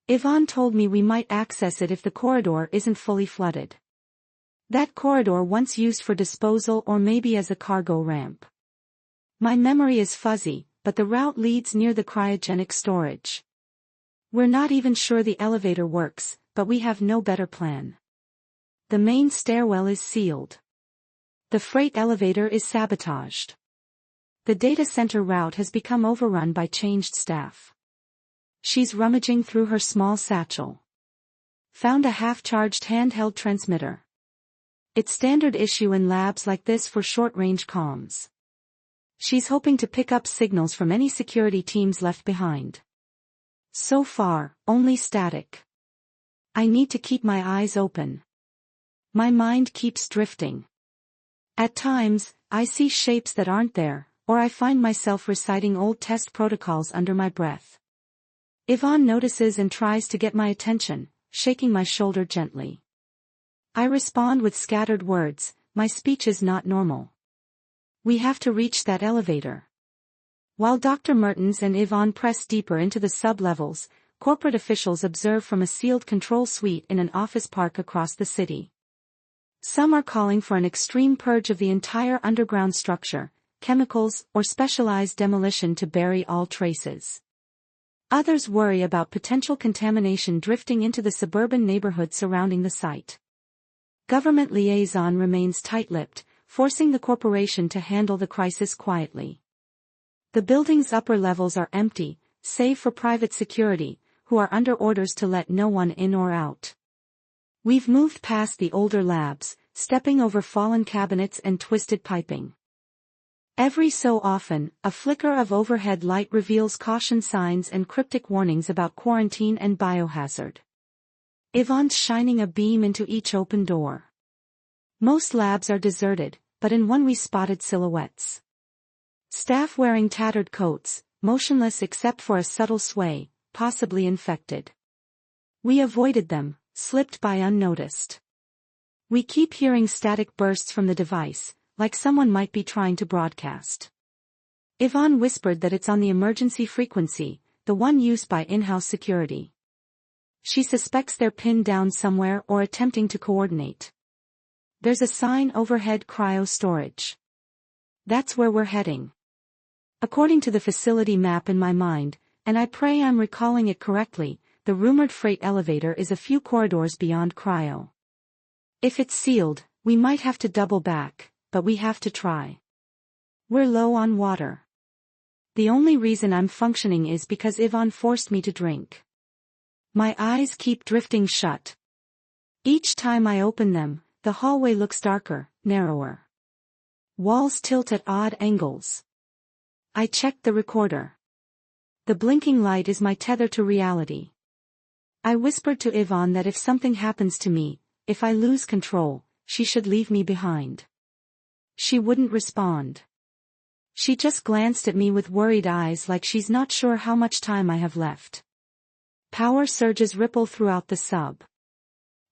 Yvonne told me we might access it if the corridor isn't fully flooded. That corridor once used for disposal or maybe as a cargo ramp. My memory is fuzzy, but the route leads near the cryogenic storage. We're not even sure the elevator works, but we have no better plan. The main stairwell is sealed. The freight elevator is sabotaged. The data center route has become overrun by changed staff." She's rummaging through her small satchel. Found a half-charged handheld transmitter. It's standard issue in labs like this for short-range comms. She's hoping to pick up signals from any security teams left behind. So far, only static. I need to keep my eyes open. My mind keeps drifting. At times, I see shapes that aren't there, or I find myself reciting old test protocols under my breath. Yvonne notices and tries to get my attention, shaking my shoulder gently. I respond with scattered words, my speech is not normal. We have to reach that elevator. While Dr. Mertens and Yvonne press deeper into the sub-levels, corporate officials observe from a sealed control suite in an office park across the city. Some are calling for an extreme purge of the entire underground structure, chemicals or specialized demolition to bury all traces. Others worry about potential contamination drifting into the suburban neighborhood surrounding the site. Government liaison remains tight-lipped, forcing the corporation to handle the crisis quietly. The building's upper levels are empty, save for private security, who are under orders to let no one in or out. We've moved past the older labs, stepping over fallen cabinets and twisted piping. Every so often, a flicker of overhead light reveals caution signs and cryptic warnings about quarantine and biohazard. Yvonne's shining a beam into each open door. Most labs are deserted, but in one we spotted silhouettes. Staff wearing tattered coats, motionless except for a subtle sway, possibly infected. We avoided them, slipped by unnoticed. We keep hearing static bursts from the device, like someone might be trying to broadcast. Yvonne whispered that it's on the emergency frequency, the one used by in-house security. She suspects they're pinned down somewhere or attempting to coordinate. There's a sign overhead: cryo storage. That's where we're heading. According to the facility map in my mind, and I pray I'm recalling it correctly, the rumored freight elevator is a few corridors beyond cryo. If it's sealed, we might have to double back, but we have to try. We're low on water. The only reason I'm functioning is because Yvonne forced me to drink. My eyes keep drifting shut. Each time I open them, the hallway looks darker, narrower. Walls tilt at odd angles. I checked the recorder. The blinking light is my tether to reality. I whispered to Yvonne that if something happens to me, if I lose control, she should leave me behind. She wouldn't respond. She just glanced at me with worried eyes like she's not sure how much time I have left. Power surges ripple throughout the sub.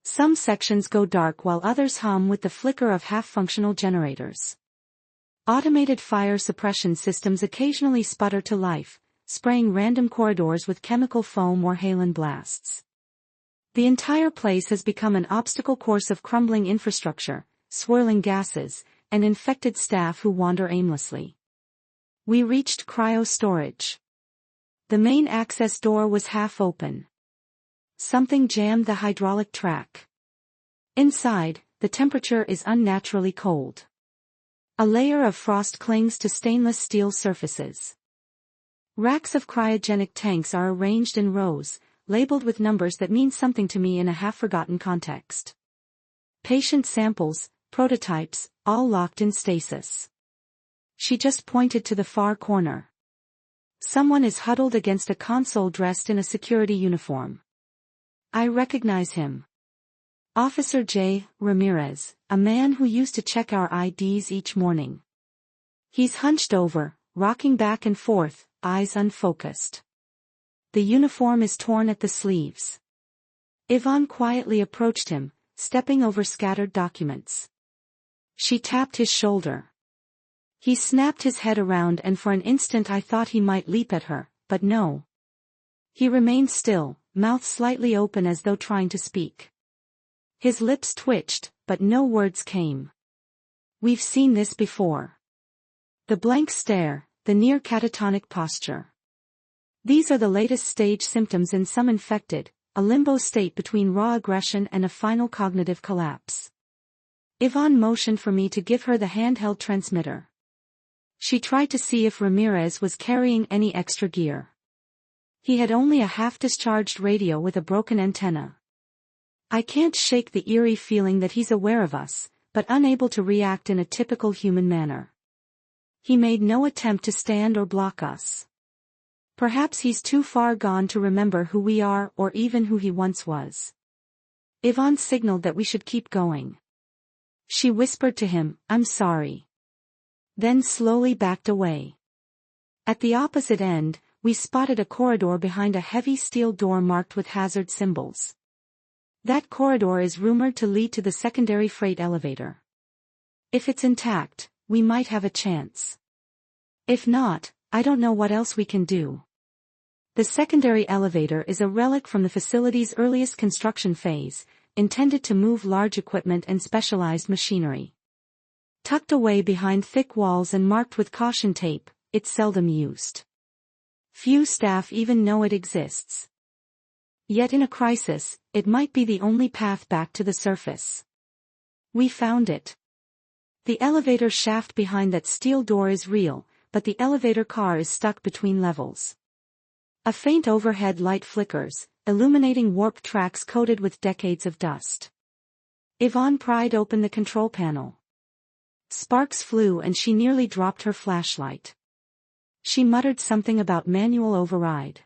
Some sections go dark while others hum with the flicker of half-functional generators. Automated fire suppression systems occasionally sputter to life, spraying random corridors with chemical foam or halon blasts. The entire place has become an obstacle course of crumbling infrastructure, swirling gases, and infected staff who wander aimlessly. We reached cryo storage. The main access door was half open. Something jammed the hydraulic track. Inside, the temperature is unnaturally cold. A layer of frost clings to stainless steel surfaces. Racks of cryogenic tanks are arranged in rows, labeled with numbers that mean something to me in a half-forgotten context. Patient samples, prototypes, all locked in stasis. She just pointed to the far corner. Someone is huddled against a console dressed in a security uniform. I recognize him. Officer J. Ramirez, a man who used to check our IDs each morning. He's hunched over, rocking back and forth, eyes unfocused. The uniform is torn at the sleeves. Yvonne quietly approached him, stepping over scattered documents. She tapped his shoulder. He snapped his head around and for an instant I thought he might leap at her, but no. He remained still, mouth slightly open as though trying to speak. His lips twitched, but no words came. We've seen this before. The blank stare, the near catatonic posture. These are the latest stage symptoms in some infected, a limbo state between raw aggression and a final cognitive collapse. Yvonne motioned for me to give her the handheld transmitter. She tried to see if Ramirez was carrying any extra gear. He had only a half-discharged radio with a broken antenna. I can't shake the eerie feeling that he's aware of us, but unable to react in a typical human manner. He made no attempt to stand or block us. Perhaps he's too far gone to remember who we are or even who he once was. Yvonne signaled that we should keep going. She whispered to him, "I'm sorry." Then slowly backed away. At the opposite end, we spotted a corridor behind a heavy steel door marked with hazard symbols. That corridor is rumored to lead to the secondary freight elevator. If it's intact, we might have a chance. If not, I don't know what else we can do. The secondary elevator is a relic from the facility's earliest construction phase, intended to move large equipment and specialized machinery. Tucked away behind thick walls and marked with caution tape, it's seldom used. Few staff even know it exists. Yet in a crisis, it might be the only path back to the surface. We found it. The elevator shaft behind that steel door is real, but the elevator car is stuck between levels. A faint overhead light flickers, illuminating warped tracks coated with decades of dust. Yvonne pried open the control panel. Sparks flew and she nearly dropped her flashlight. She muttered something about manual override.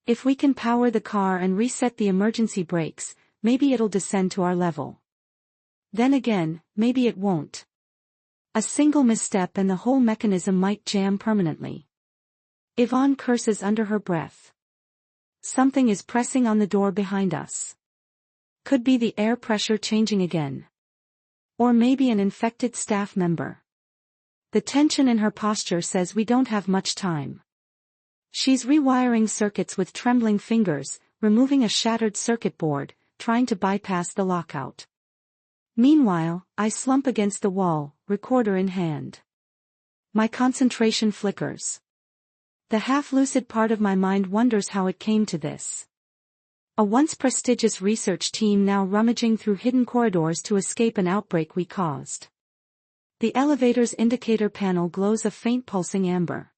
If we can power the car and reset the emergency brakes, maybe it'll descend to our level. Then again, maybe it won't. A single misstep and the whole mechanism might jam permanently. Yvonne curses under her breath. Something is pressing on the door behind us. Could be the air pressure changing again. Or maybe an infected staff member. The tension in her posture says we don't have much time. She's rewiring circuits with trembling fingers, removing a shattered circuit board, trying to bypass the lockout. Meanwhile, I slump against the wall, recorder in hand. My concentration flickers. The half-lucid part of my mind wonders how it came to this. A once prestigious research team now rummaging through hidden corridors to escape an outbreak we caused. The elevator's indicator panel glows a faint pulsing amber.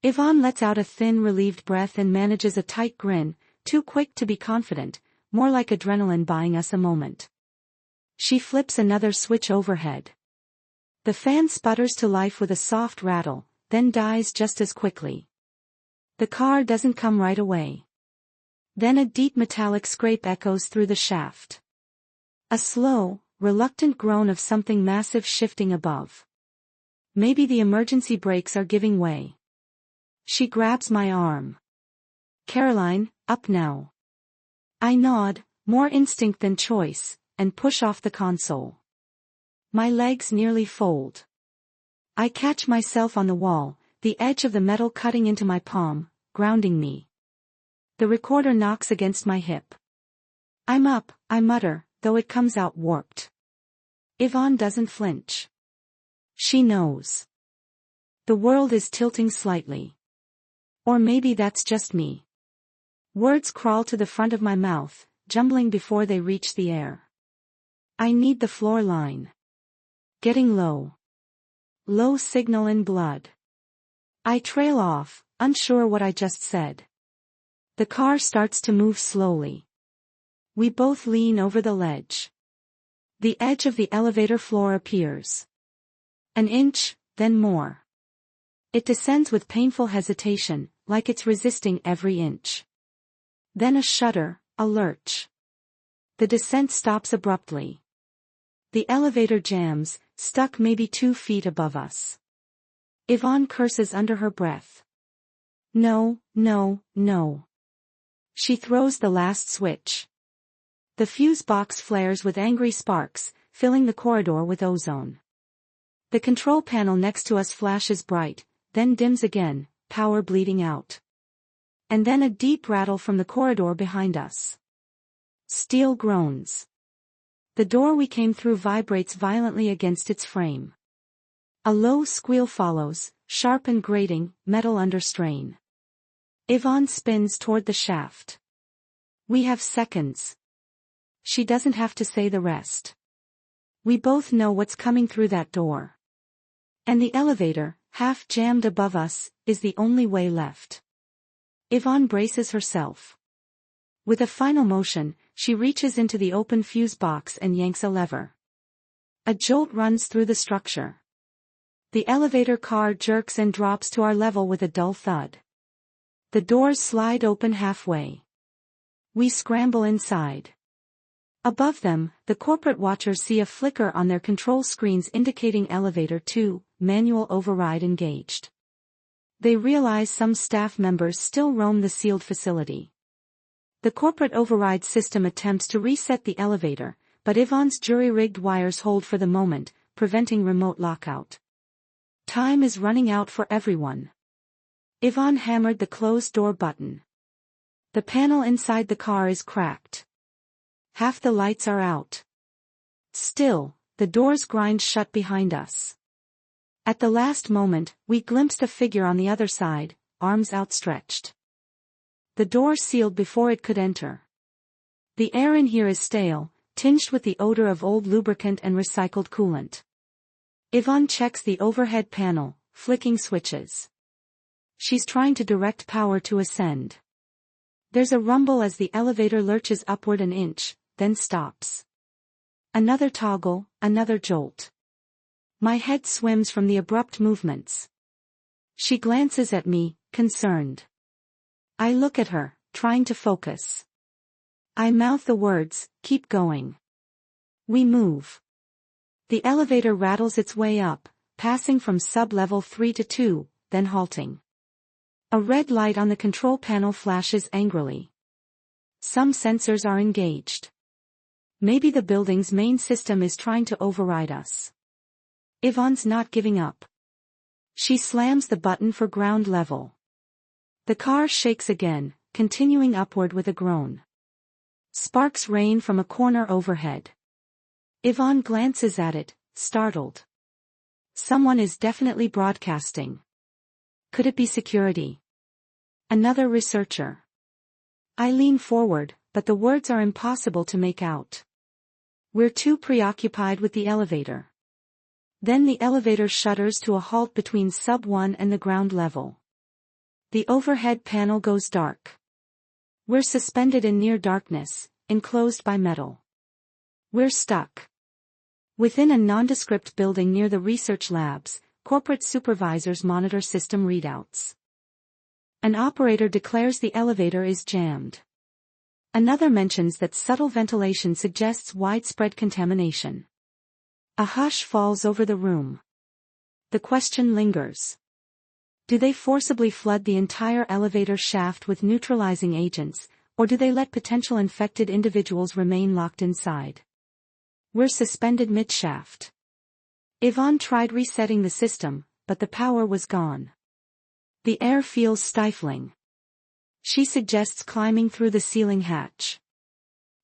Yvonne lets out a thin relieved breath and manages a tight grin, too quick to be confident, more like adrenaline buying us a moment. She flips another switch overhead. The fan sputters to life with a soft rattle, then dies just as quickly. The car doesn't come right away. Then a deep metallic scrape echoes through the shaft. A slow, reluctant groan of something massive shifting above. Maybe the emergency brakes are giving way. She grabs my arm. Caroline, up now. I nod, more instinct than choice, and push off the console. My legs nearly fold. I catch myself on the wall, the edge of the metal cutting into my palm, grounding me. The recorder knocks against my hip. I'm up, I mutter, though it comes out warped. Yvonne doesn't flinch. She knows. The world is tilting slightly. Or maybe that's just me. Words crawl to the front of my mouth, jumbling before they reach the air. I need the floor line. Getting low. Low signal in blood. I trail off, unsure what I just said. The car starts to move slowly. We both lean over the ledge. The edge of the elevator floor appears. An inch, then more. It descends with painful hesitation, like it's resisting every inch. Then a shudder, a lurch. The descent stops abruptly. The elevator jams, stuck maybe 2 feet above us. Yvonne curses under her breath. No, no, no. She throws the last switch. The fuse box flares with angry sparks, filling the corridor with ozone. The control panel next to us flashes bright, then dims again, power bleeding out. And then a deep rattle from the corridor behind us. Steel groans. The door we came through vibrates violently against its frame. A low squeal follows, sharp and grating, metal under strain. Yvonne spins toward the shaft. We have seconds. She doesn't have to say the rest. We both know what's coming through that door. And the elevator, half jammed above us, is the only way left. Yvonne braces herself. With a final motion, she reaches into the open fuse box and yanks a lever. A jolt runs through the structure. The elevator car jerks and drops to our level with a dull thud. The doors slide open halfway. We scramble inside. Above them, the corporate watchers see a flicker on their control screens indicating elevator 2, manual override engaged. They realize some staff members still roam the sealed facility. The corporate override system attempts to reset the elevator, but Yvonne's jury-rigged wires hold for the moment, preventing remote lockout. Time is running out for everyone. Yvonne hammered the closed door button. The panel inside the car is cracked. Half the lights are out. Still, the doors grind shut behind us. At the last moment, we glimpsed a figure on the other side, arms outstretched. The door sealed before it could enter. The air in here is stale, tinged with the odor of old lubricant and recycled coolant. Yvonne checks the overhead panel, flicking switches. She's trying to direct power to ascend. There's a rumble as the elevator lurches upward an inch, then stops. Another toggle, another jolt. My head swims from the abrupt movements. She glances at me, concerned. I look at her, trying to focus. I mouth the words, keep going. We move. The elevator rattles its way up, passing from sub-level 3 to 2, then halting. A red light on the control panel flashes angrily. Some sensors are engaged. Maybe the building's main system is trying to override us. Yvonne's not giving up. She slams the button for ground level. The car shakes again, continuing upward with a groan. Sparks rain from a corner overhead. Yvonne glances at it, startled. Someone is definitely broadcasting. Could it be security? Another researcher. I lean forward, but the words are impossible to make out. We're too preoccupied with the elevator. Then the elevator shudders to a halt between sub-1 and the ground level. The overhead panel goes dark. We're suspended in near darkness, enclosed by metal. We're stuck. Within a nondescript building near the research labs, corporate supervisors monitor system readouts. An operator declares the elevator is jammed. Another mentions that subtle ventilation suggests widespread contamination. A hush falls over the room. The question lingers. Do they forcibly flood the entire elevator shaft with neutralizing agents, or do they let potential infected individuals remain locked inside? We're suspended mid-shaft. Yvonne tried resetting the system, but the power was gone. The air feels stifling. She suggests climbing through the ceiling hatch.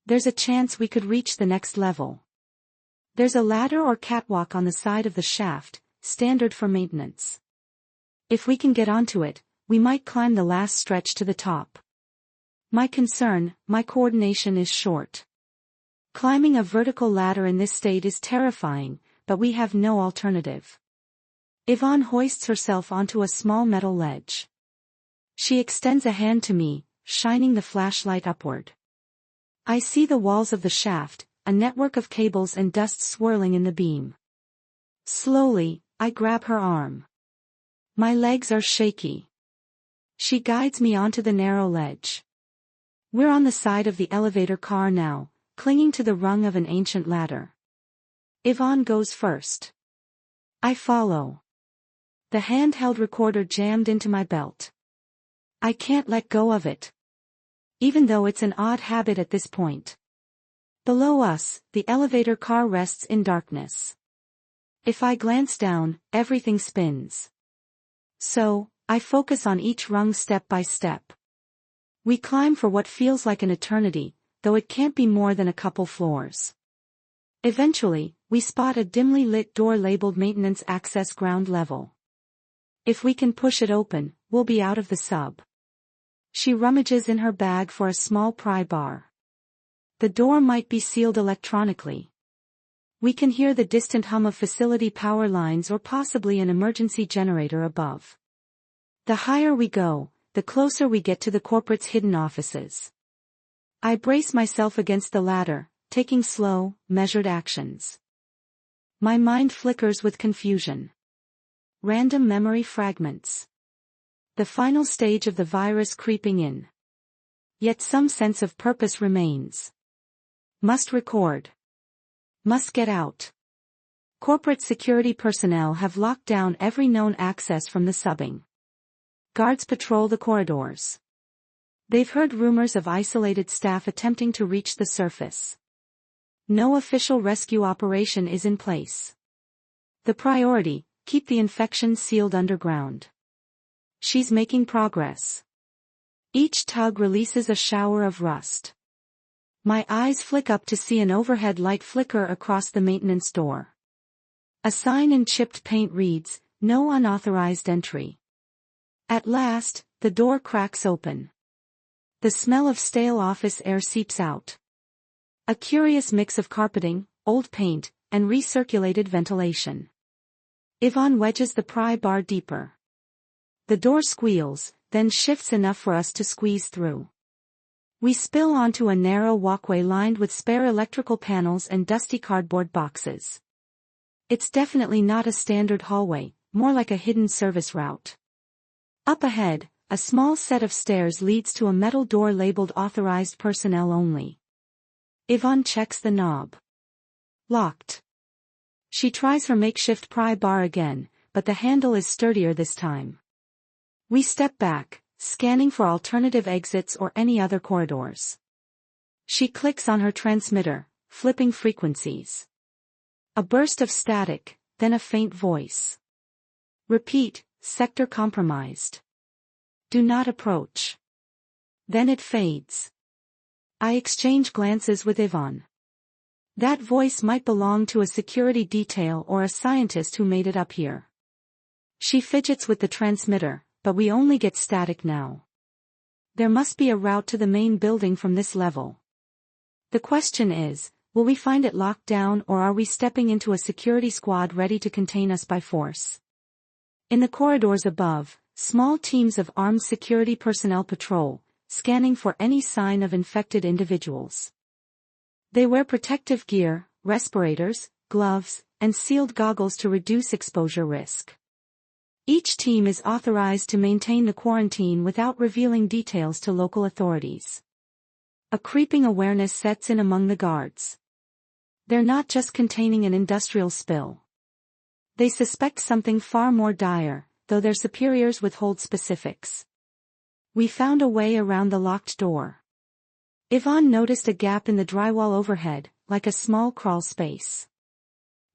There's a chance we could reach the next level. There's a ladder or catwalk on the side of the shaft, standard for maintenance. If we can get onto it, we might climb the last stretch to the top. My coordination is short. Climbing a vertical ladder in this state is terrifying, but we have no alternative. Yvonne hoists herself onto a small metal ledge. She extends a hand to me, shining the flashlight upward. I see the walls of the shaft, a network of cables and dust swirling in the beam. Slowly, I grab her arm. My legs are shaky. She guides me onto the narrow ledge. We're on the side of the elevator car now, clinging to the rung of an ancient ladder. Yvonne goes first. I follow. The handheld recorder jammed into my belt. I can't let go of it. Even though it's an odd habit at this point. Below us, the elevator car rests in darkness. If I glance down, everything spins. So, I focus on each rung step by step. We climb for what feels like an eternity, though it can't be more than a couple floors. Eventually, we spot a dimly lit door labeled Maintenance Access Ground Level. If we can push it open, we'll be out of the sub. She rummages in her bag for a small pry bar. The door might be sealed electronically. We can hear the distant hum of facility power lines or possibly an emergency generator above. The higher we go, the closer we get to the corporate's hidden offices. I brace myself against the ladder, taking slow, measured actions. My mind flickers with confusion. Random memory fragments. The final stage of the virus creeping in. Yet some sense of purpose remains. Must record. Must get out. Corporate security personnel have locked down every known access from the subbing. Guards patrol the corridors. They've heard rumors of isolated staff attempting to reach the surface. No official rescue operation is in place. The priority, keep the infection sealed underground. She's making progress. Each tug releases a shower of rust. My eyes flick up to see an overhead light flicker across the maintenance door. A sign in chipped paint reads, "No unauthorized entry." At last, the door cracks open. The smell of stale office air seeps out. A curious mix of carpeting, old paint, and recirculated ventilation. Yvonne wedges the pry bar deeper. The door squeals, then shifts enough for us to squeeze through. We spill onto a narrow walkway lined with spare electrical panels and dusty cardboard boxes. It's definitely not a standard hallway, more like a hidden service route. Up ahead, a small set of stairs leads to a metal door labeled Authorized Personnel Only. Yvonne checks the knob. Locked. She tries her makeshift pry bar again, but the handle is sturdier this time. We step back, scanning for alternative exits or any other corridors. She clicks on her transmitter, flipping frequencies. A burst of static, then a faint voice. Repeat, sector compromised. Do not approach. Then it fades. I exchange glances with Yvonne. That voice might belong to a security detail or a scientist who made it up here. She fidgets with the transmitter, but we only get static now. There must be a route to the main building from this level. The question is, will we find it locked down or are we stepping into a security squad ready to contain us by force? In the corridors above, small teams of armed security personnel patrol, scanning for any sign of infected individuals. They wear protective gear, respirators, gloves, and sealed goggles to reduce exposure risk. Each team is authorized to maintain the quarantine without revealing details to local authorities. A creeping awareness sets in among the guards. They're not just containing an industrial spill. They suspect something far more dire, though their superiors withhold specifics. We found a way around the locked door. Yvonne noticed a gap in the drywall overhead, like a small crawl space.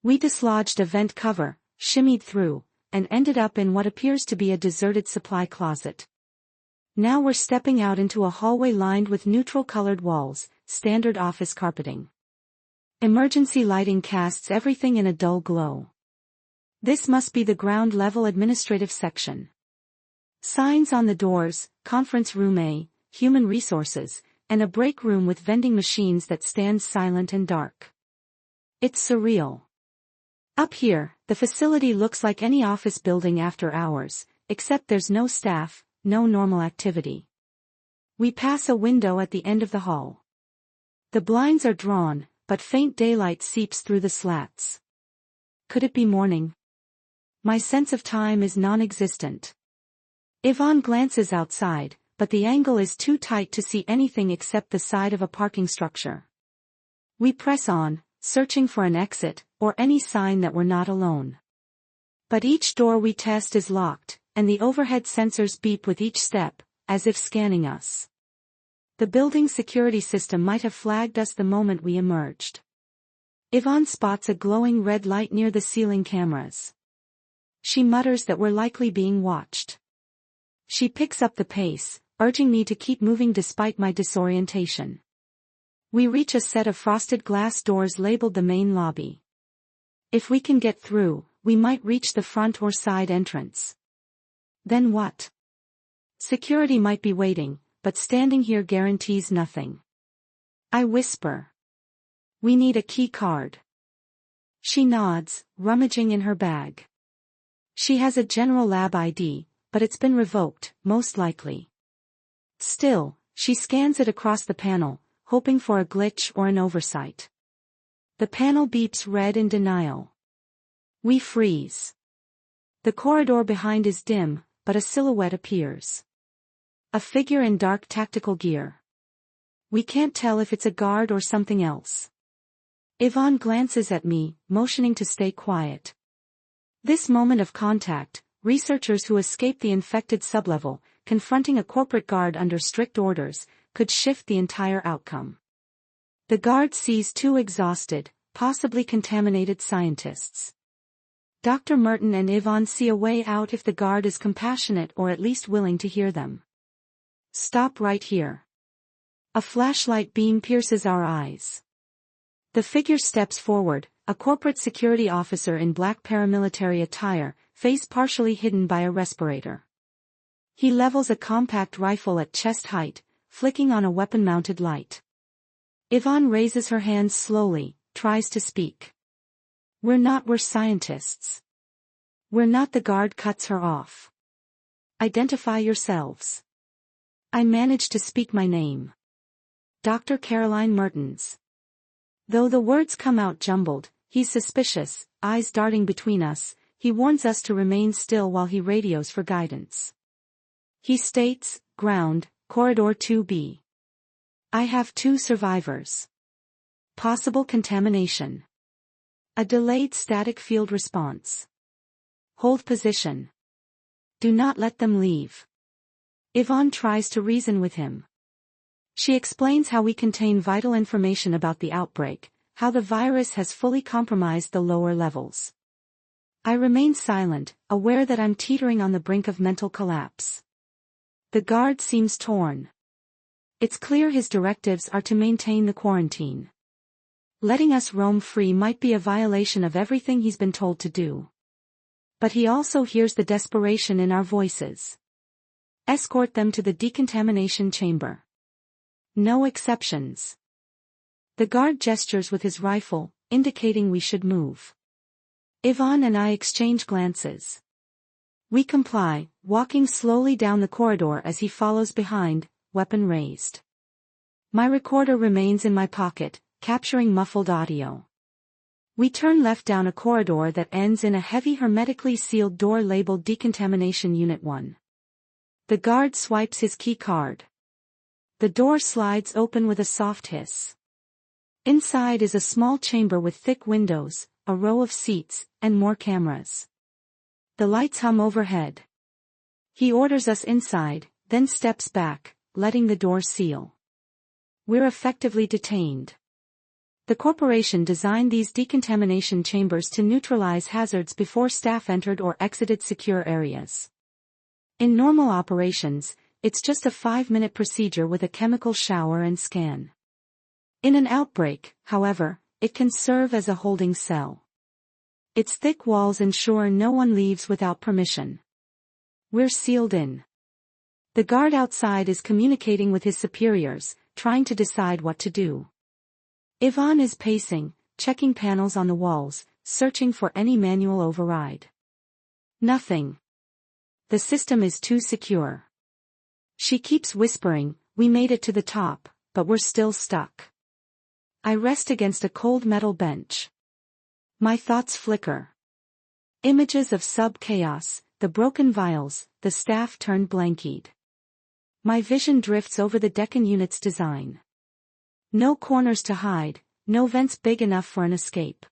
We dislodged a vent cover, shimmied through, and ended up in what appears to be a deserted supply closet. Now we're stepping out into a hallway lined with neutral-colored walls, standard office carpeting. Emergency lighting casts everything in a dull glow. This must be the ground-level administrative section. Signs on the doors, conference room A, human resources, and a break room with vending machines that stand silent and dark. It's surreal. Up here, the facility looks like any office building after hours, except there's no staff, no normal activity. We pass a window at the end of the hall. The blinds are drawn, but faint daylight seeps through the slats. Could it be morning? My sense of time is non-existent. Yvonne glances outside, but the angle is too tight to see anything except the side of a parking structure. We press on, searching for an exit, or any sign that we're not alone. But each door we test is locked, and the overhead sensors beep with each step, as if scanning us. The building's security system might have flagged us the moment we emerged. Yvonne spots a glowing red light near the ceiling cameras. She mutters that we're likely being watched. She picks up the pace, urging me to keep moving despite my disorientation. We reach a set of frosted glass doors labeled the main lobby. If we can get through, we might reach the front or side entrance. Then what? Security might be waiting, but standing here guarantees nothing. I whisper. We need a key card. She nods, rummaging in her bag. She has a general lab ID, but it's been revoked, most likely. Still, she scans it across the panel, hoping for a glitch or an oversight. The panel beeps red in denial. We freeze. The corridor behind is dim, but a silhouette appears. A figure in dark tactical gear. We can't tell if it's a guard or something else. Yvonne glances at me, motioning to stay quiet. This moment of contact, researchers who escape the infected sublevel, confronting a corporate guard under strict orders, could shift the entire outcome. The guard sees two exhausted, possibly contaminated scientists. Dr. Merton and Yvonne see a way out if the guard is compassionate or at least willing to hear them. Stop right here. A flashlight beam pierces our eyes. The figure steps forward, a corporate security officer in black paramilitary attire, face partially hidden by a respirator. He levels a compact rifle at chest height, flicking on a weapon-mounted light. Yvonne raises her hands slowly, tries to speak. We're scientists. We're not. The guard cuts her off. Identify yourselves. I manage to speak my name. Dr. Caroline Mertens. Though the words come out jumbled, he's suspicious, eyes darting between us. He warns us to remain still while he radios for guidance. He states, ground, corridor 2B. I have 2 survivors. Possible contamination. A delayed static field response. Hold position. Do not let them leave. Yvonne tries to reason with him. She explains how we contain vital information about the outbreak, how the virus has fully compromised the lower levels. I remain silent, aware that I'm teetering on the brink of mental collapse. The guard seems torn. It's clear his directives are to maintain the quarantine. Letting us roam free might be a violation of everything he's been told to do. But he also hears the desperation in our voices. Escort them to the decontamination chamber. No exceptions. The guard gestures with his rifle, indicating we should move. Yvonne and I exchange glances. We comply, walking slowly down the corridor as he follows behind, weapon raised. My recorder remains in my pocket, capturing muffled audio. We turn left down a corridor that ends in a heavy hermetically sealed door labeled Decontamination Unit 1. The guard swipes his key card. The door slides open with a soft hiss. Inside is a small chamber with thick windows, a row of seats, and more cameras. The lights hum overhead. He orders us inside, then steps back, letting the door seal. We're effectively detained. The corporation designed these decontamination chambers to neutralize hazards before staff entered or exited secure areas. In normal operations, it's just a 5-minute procedure with a chemical shower and scan. In an outbreak, however, it can serve as a holding cell. Its thick walls ensure no one leaves without permission. We're sealed in. The guard outside is communicating with his superiors, trying to decide what to do. Ivan is pacing, checking panels on the walls, searching for any manual override. Nothing. The system is too secure. She keeps whispering, "We made it to the top, but we're still stuck." I rest against a cold metal bench. My thoughts flicker. Images of sub-chaos, the broken vials, the staff turned blankeed. My vision drifts over the Deccan unit's design. No corners to hide, no vents big enough for an escape.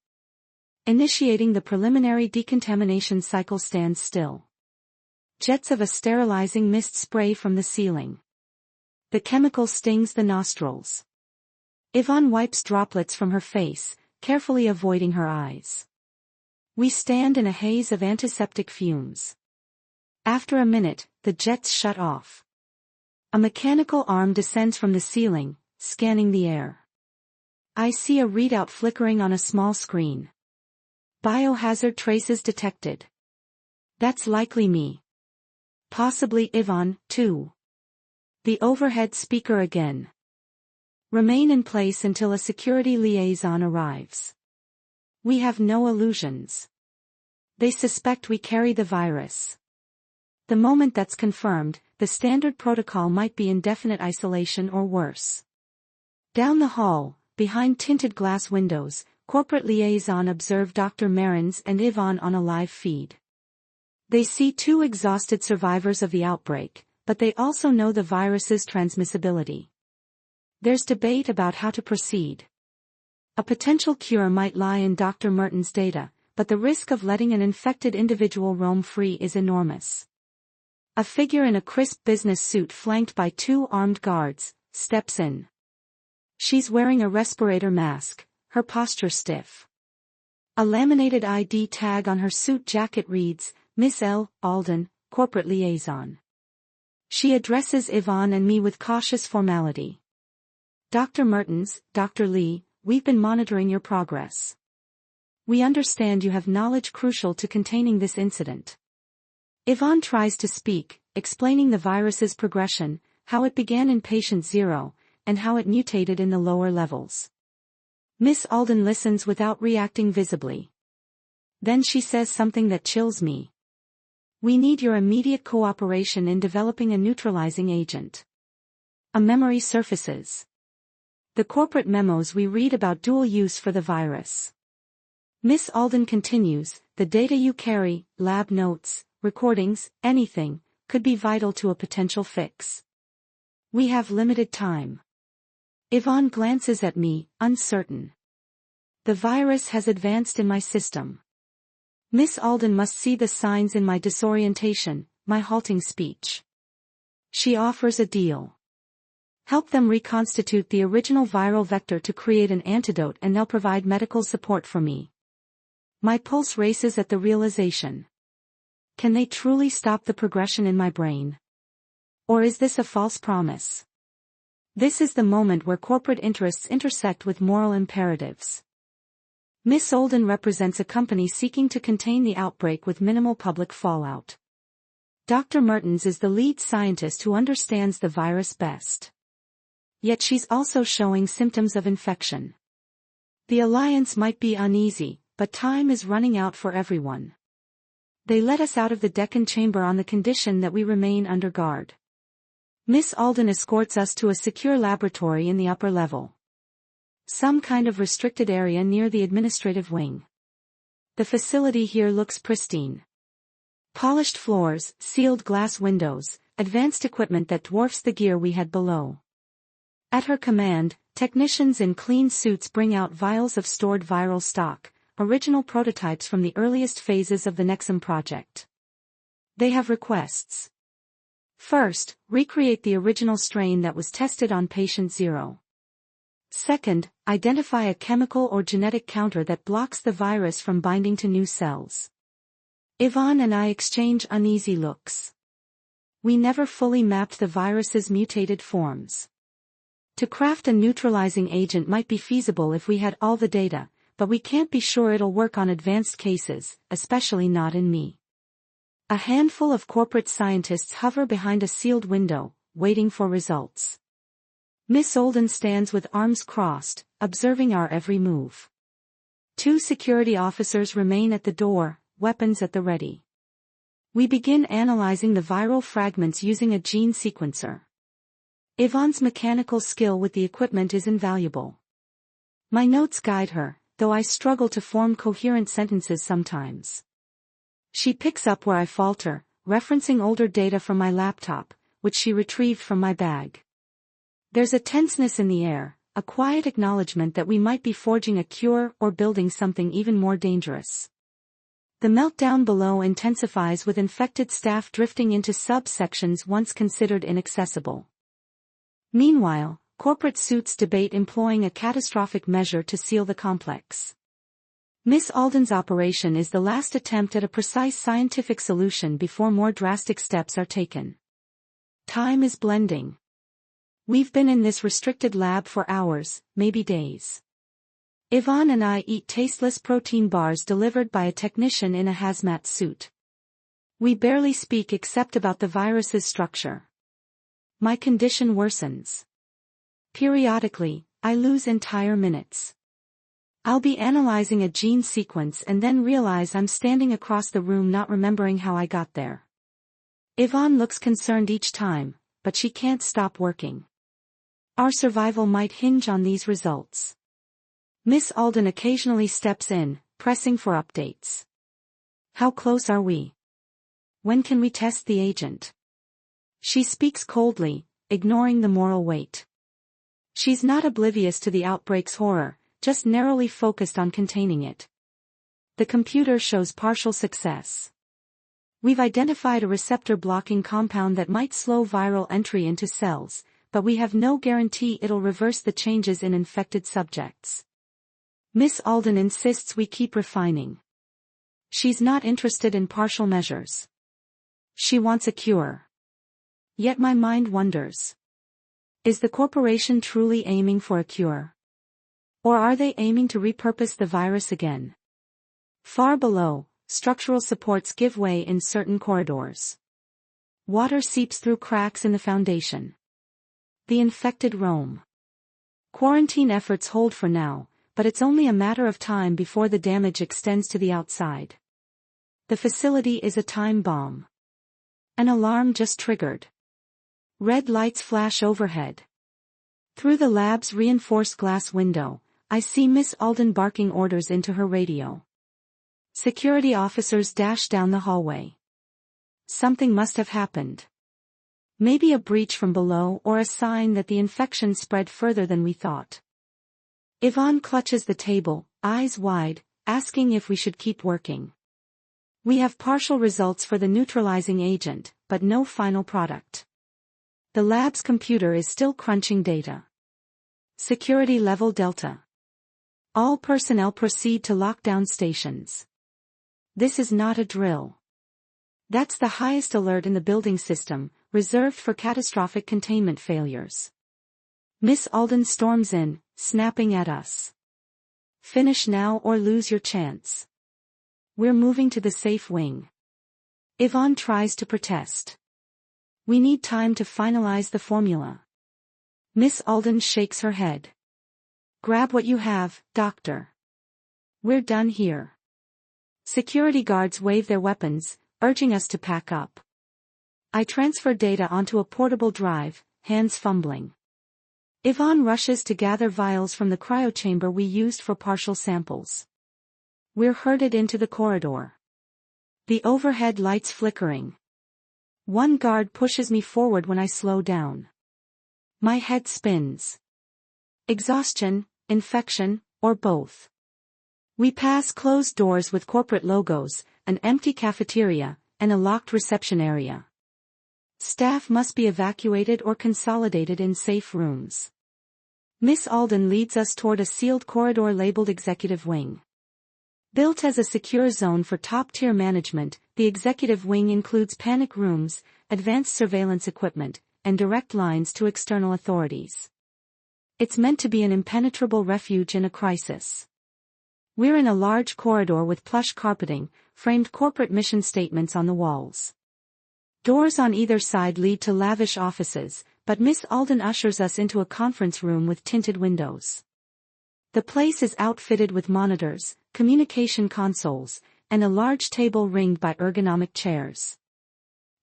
Initiating the preliminary decontamination cycle stands still. Jets of a sterilizing mist spray from the ceiling. The chemical stings the nostrils. Ivan wipes droplets from her face, carefully avoiding her eyes. We stand in a haze of antiseptic fumes. After a minute, the jets shut off. A mechanical arm descends from the ceiling, scanning the air. I see a readout flickering on a small screen. Biohazard traces detected. That's likely me. Possibly Ivan, too. The overhead speaker again. Remain in place until a security liaison arrives. We have no illusions. They suspect we carry the virus. The moment that's confirmed, the standard protocol might be indefinite isolation or worse. Down the hall, behind tinted glass windows, corporate liaison observe Dr. Marins and Ivan on a live feed. They see 2 exhausted survivors of the outbreak, but they also know the virus's transmissibility. There's debate about how to proceed. A potential cure might lie in Dr. Merton's data, but the risk of letting an infected individual roam free is enormous. A figure in a crisp business suit flanked by 2 armed guards, steps in. She's wearing a respirator mask, her posture stiff. A laminated ID tag on her suit jacket reads, "Miss L. Alden, Corporate Liaison." She addresses Ivan and me with cautious formality. "Dr. Mertens, Dr. Lee, we've been monitoring your progress. We understand you have knowledge crucial to containing this incident." Ivan tries to speak, explaining the virus's progression, how it began in patient 0, and how it mutated in the lower levels. Miss Alden listens without reacting visibly. Then she says something that chills me. "We need your immediate cooperation in developing a neutralizing agent." A memory surfaces. The corporate memos we read about dual use for the virus. Miss Alden continues, "The data you carry, lab notes, recordings, anything, could be vital to a potential fix. We have limited time." Ivan glances at me, uncertain. The virus has advanced in my system. Miss Alden must see the signs in my disorientation, my halting speech. She offers a deal. Help them reconstitute the original viral vector to create an antidote and they'll provide medical support for me. My pulse races at the realization. Can they truly stop the progression in my brain? Or is this a false promise? This is the moment where corporate interests intersect with moral imperatives. Miss Alden represents a company seeking to contain the outbreak with minimal public fallout. Dr. Mertens is the lead scientist who understands the virus best. Yet she's also showing symptoms of infection. The alliance might be uneasy, but time is running out for everyone. They let us out of the Deccan chamber on the condition that we remain under guard. Miss Alden escorts us to a secure laboratory in the upper level. Some kind of restricted area near the administrative wing. The facility here looks pristine. Polished floors, sealed glass windows, advanced equipment that dwarfs the gear we had below. At her command, Technicians in clean suits bring out vials of stored viral stock, original prototypes from the earliest phases of the Nexum project. They have requests. First, recreate the original strain that was tested on patient 0. Second, identify a chemical or genetic counter that blocks the virus from binding to new cells. Yvonne and I exchange uneasy looks. We never fully mapped the virus's mutated forms. To craft a neutralizing agent might be feasible if we had all the data, but we can't be sure it'll work on advanced cases, especially not in me. A handful of corporate scientists hover behind a sealed window, waiting for results. Miss Olden stands with arms crossed, observing our every move. 2 security officers remain at the door, weapons at the ready. We begin analyzing the viral fragments using a gene sequencer. Yvonne's mechanical skill with the equipment is invaluable. My notes guide her, though I struggle to form coherent sentences sometimes. She picks up where I falter, referencing older data from my laptop, which she retrieved from my bag. There's a tenseness in the air, a quiet acknowledgement that we might be forging a cure or building something even more dangerous. The meltdown below intensifies with infected staff drifting into subsections once considered inaccessible. Meanwhile, corporate suits debate employing a catastrophic measure to seal the complex. Miss Alden's operation is the last attempt at a precise scientific solution before more drastic steps are taken. Time is blending. We've been in this restricted lab for hours, maybe days. Yvonne and I eat tasteless protein bars delivered by a technician in a hazmat suit. We barely speak except about the virus's structure. My condition worsens. Periodically, I lose entire minutes. I'll be analyzing a gene sequence and then realize I'm standing across the room not remembering how I got there. Yvonne looks concerned each time, but she can't stop working. Our survival might hinge on these results. Miss Alden occasionally steps in, pressing for updates. How close are we? When can we test the agent? She speaks coldly, ignoring the moral weight. She's not oblivious to the outbreak's horror, just narrowly focused on containing it. The computer shows partial success. We've identified a receptor-blocking compound that might slow viral entry into cells, but we have no guarantee it'll reverse the changes in infected subjects. Miss Alden insists we keep refining. She's not interested in partial measures. She wants a cure. Yet my mind wonders. Is the corporation truly aiming for a cure? Or are they aiming to repurpose the virus again? Far below, structural supports give way in certain corridors. Water seeps through cracks in the foundation. The infected roam. Quarantine efforts hold for now, but it's only a matter of time before the damage extends to the outside. The facility is a time bomb. An alarm just triggered. Red lights flash overhead. Through the lab's reinforced glass window, I see Miss Alden barking orders into her radio. Security officers dash down the hallway. Something must have happened. Maybe a breach from below or a sign that the infection spread further than we thought. Yvonne clutches the table, eyes wide, asking if we should keep working. We have partial results for the neutralizing agent, but no final product. The lab's computer is still crunching data. Security level Delta. All personnel proceed to lockdown stations. This is not a drill. That's the highest alert in the building system, reserved for catastrophic containment failures. Miss Alden storms in, snapping at us. Finish now or lose your chance. We're moving to the safe wing. Yvonne tries to protest. We need time to finalize the formula. Miss Alden shakes her head. Grab what you have, Doctor. We're done here. Security guards wave their weapons, urging us to pack up. I transfer data onto a portable drive, hands fumbling. Yvonne rushes to gather vials from the cryochamber we used for partial samples. We're herded into the corridor. The overhead lights flickering. One guard pushes me forward when I slow down. My head spins. exhaustion, infection, or both. We pass closed doors with corporate logos, an empty cafeteria, and a locked reception area. Staff must be evacuated or consolidated in safe rooms. Miss Alden leads us toward a sealed corridor labeled Executive Wing. Built as a secure zone for top-tier management, the Executive Wing includes panic rooms, advanced surveillance equipment, and direct lines to external authorities. It's meant to be an impenetrable refuge in a crisis. We're in a large corridor with plush carpeting, framed corporate mission statements on the walls. Doors on either side lead to lavish offices, but Miss Alden ushers us into a conference room with tinted windows. The place is outfitted with monitors, communication consoles, and a large table ringed by ergonomic chairs.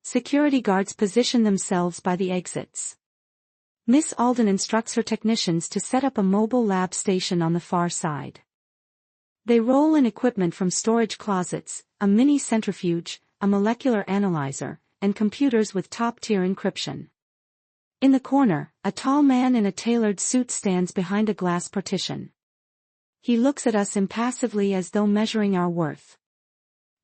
Security guards position themselves by the exits. Miss Alden instructs her technicians to set up a mobile lab station on the far side. They roll in equipment from storage closets, a mini centrifuge, a molecular analyzer, and computers with top-tier encryption. In the corner, a tall man in a tailored suit stands behind a glass partition. He looks at us impassively as though measuring our worth.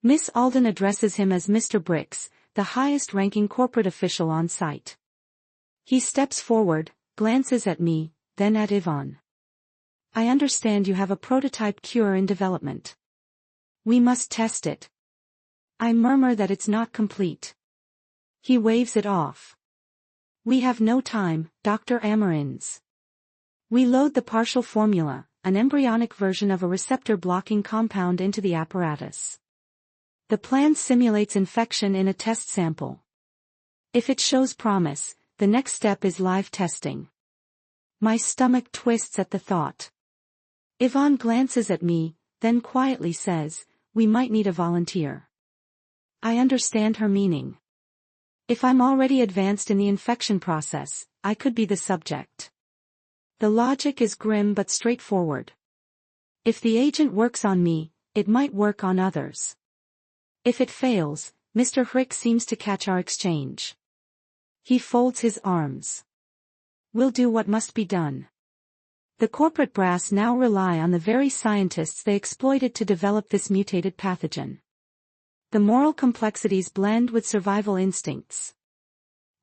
Miss Alden addresses him as Mr. Bricks, the highest-ranking corporate official on site. He steps forward, glances at me, then at Yvonne. I understand you have a prototype cure in development. We must test it. I murmur that it's not complete. He waves it off. We have no time, Dr. Amarins. We load the partial formula, an embryonic version of a receptor-blocking compound, into the apparatus. The plan simulates infection in a test sample. If it shows promise, the next step is live testing. My stomach twists at the thought. Yvonne glances at me, then quietly says, "We might need a volunteer." I understand her meaning. If I'm already advanced in the infection process, I could be the subject. The logic is grim but straightforward. If the agent works on me, it might work on others. If it fails, Mr. Hrick seems to catch our exchange. He folds his arms. We'll do what must be done. The corporate brass now rely on the very scientists they exploited to develop this mutated pathogen. The moral complexities blend with survival instincts.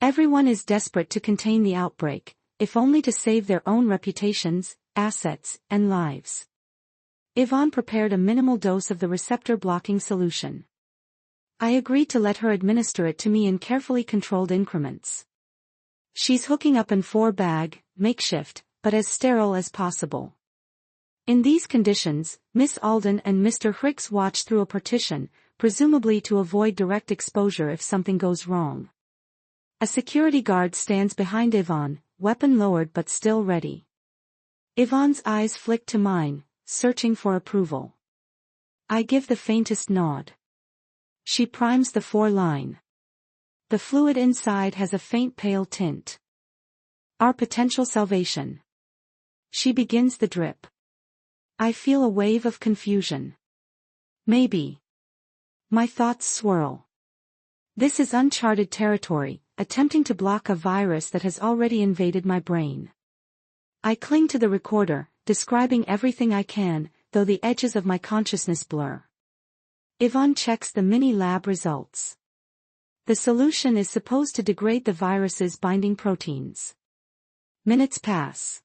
Everyone is desperate to contain the outbreak, if only to save their own reputations, assets, and lives. Yvonne prepared a minimal dose of the receptor-blocking solution. I agreed to let her administer it to me in carefully controlled increments. She's hooking up an 4-bag, makeshift, but as sterile as possible. In these conditions, Miss Alden and Mr. Hrick's watch through a partition, presumably to avoid direct exposure if something goes wrong. A security guard stands behind Yvonne, weapon lowered but still ready. Yvonne's eyes flick to mine, searching for approval. I give the faintest nod. She primes the 4-line. The fluid inside has a faint pale tint. Our potential salvation. She begins the drip. I feel a wave of confusion. Maybe. My thoughts swirl. This is uncharted territory, attempting to block a virus that has already invaded my brain. I cling to the recorder, describing everything I can, though the edges of my consciousness blur. Yvonne checks the mini-lab results. The solution is supposed to degrade the virus's binding proteins. Minutes pass.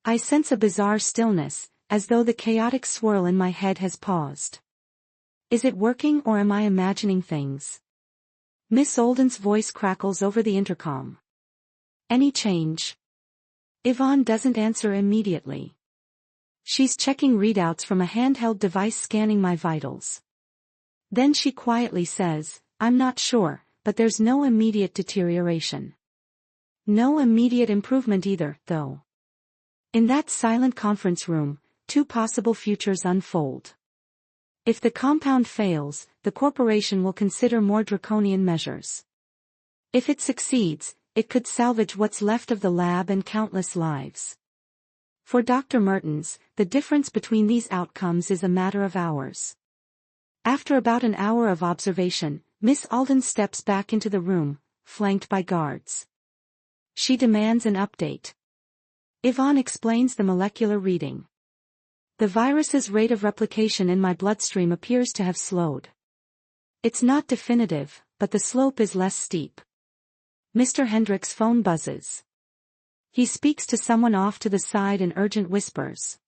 I sense a bizarre stillness, as though the chaotic swirl in my head has paused. Is it working or am I imagining things? Miss Alden's voice crackles over the intercom. Any change? Yvonne doesn't answer immediately. She's checking readouts from a handheld device scanning my vitals. Then she quietly says, "I'm not sure, but there's no immediate deterioration." No immediate improvement either, though. In that silent conference room, two possible futures unfold. If the compound fails, the corporation will consider more draconian measures. If it succeeds, it could salvage what's left of the lab and countless lives. For Dr. Mertens, the difference between these outcomes is a matter of hours. After about an hour of observation, Miss Alden steps back into the room, flanked by guards. She demands an update. Yvonne explains the molecular reading. The virus's rate of replication in my bloodstream appears to have slowed. It's not definitive, but the slope is less steep. Mr. Hendrick's phone buzzes. He speaks to someone off to the side in urgent whispers.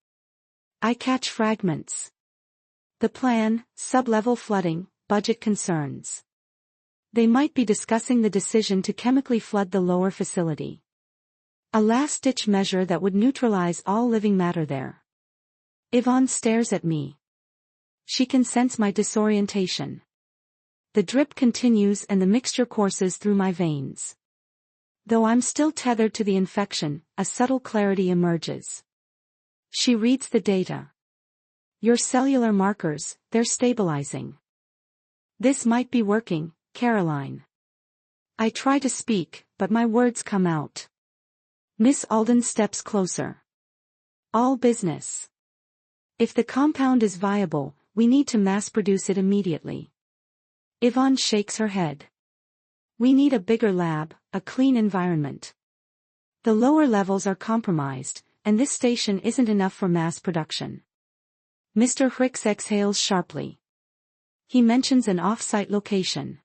I catch fragments. The plan, sub-level flooding, budget concerns. They might be discussing the decision to chemically flood the lower facility. A last-ditch measure that would neutralize all living matter there. Yvonne stares at me. She can sense my disorientation. The drip continues and the mixture courses through my veins. Though I'm still tethered to the infection, a subtle clarity emerges. She reads the data. Your cellular markers, they're stabilizing. This might be working, Caroline. I try to speak, but my words come out. Miss Alden steps closer. All business. If the compound is viable, we need to mass-produce it immediately. Yvonne shakes her head. We need a bigger lab, a clean environment. The lower levels are compromised, and this station isn't enough for mass production. Mr. Hicks exhales sharply. He mentions an off-site location.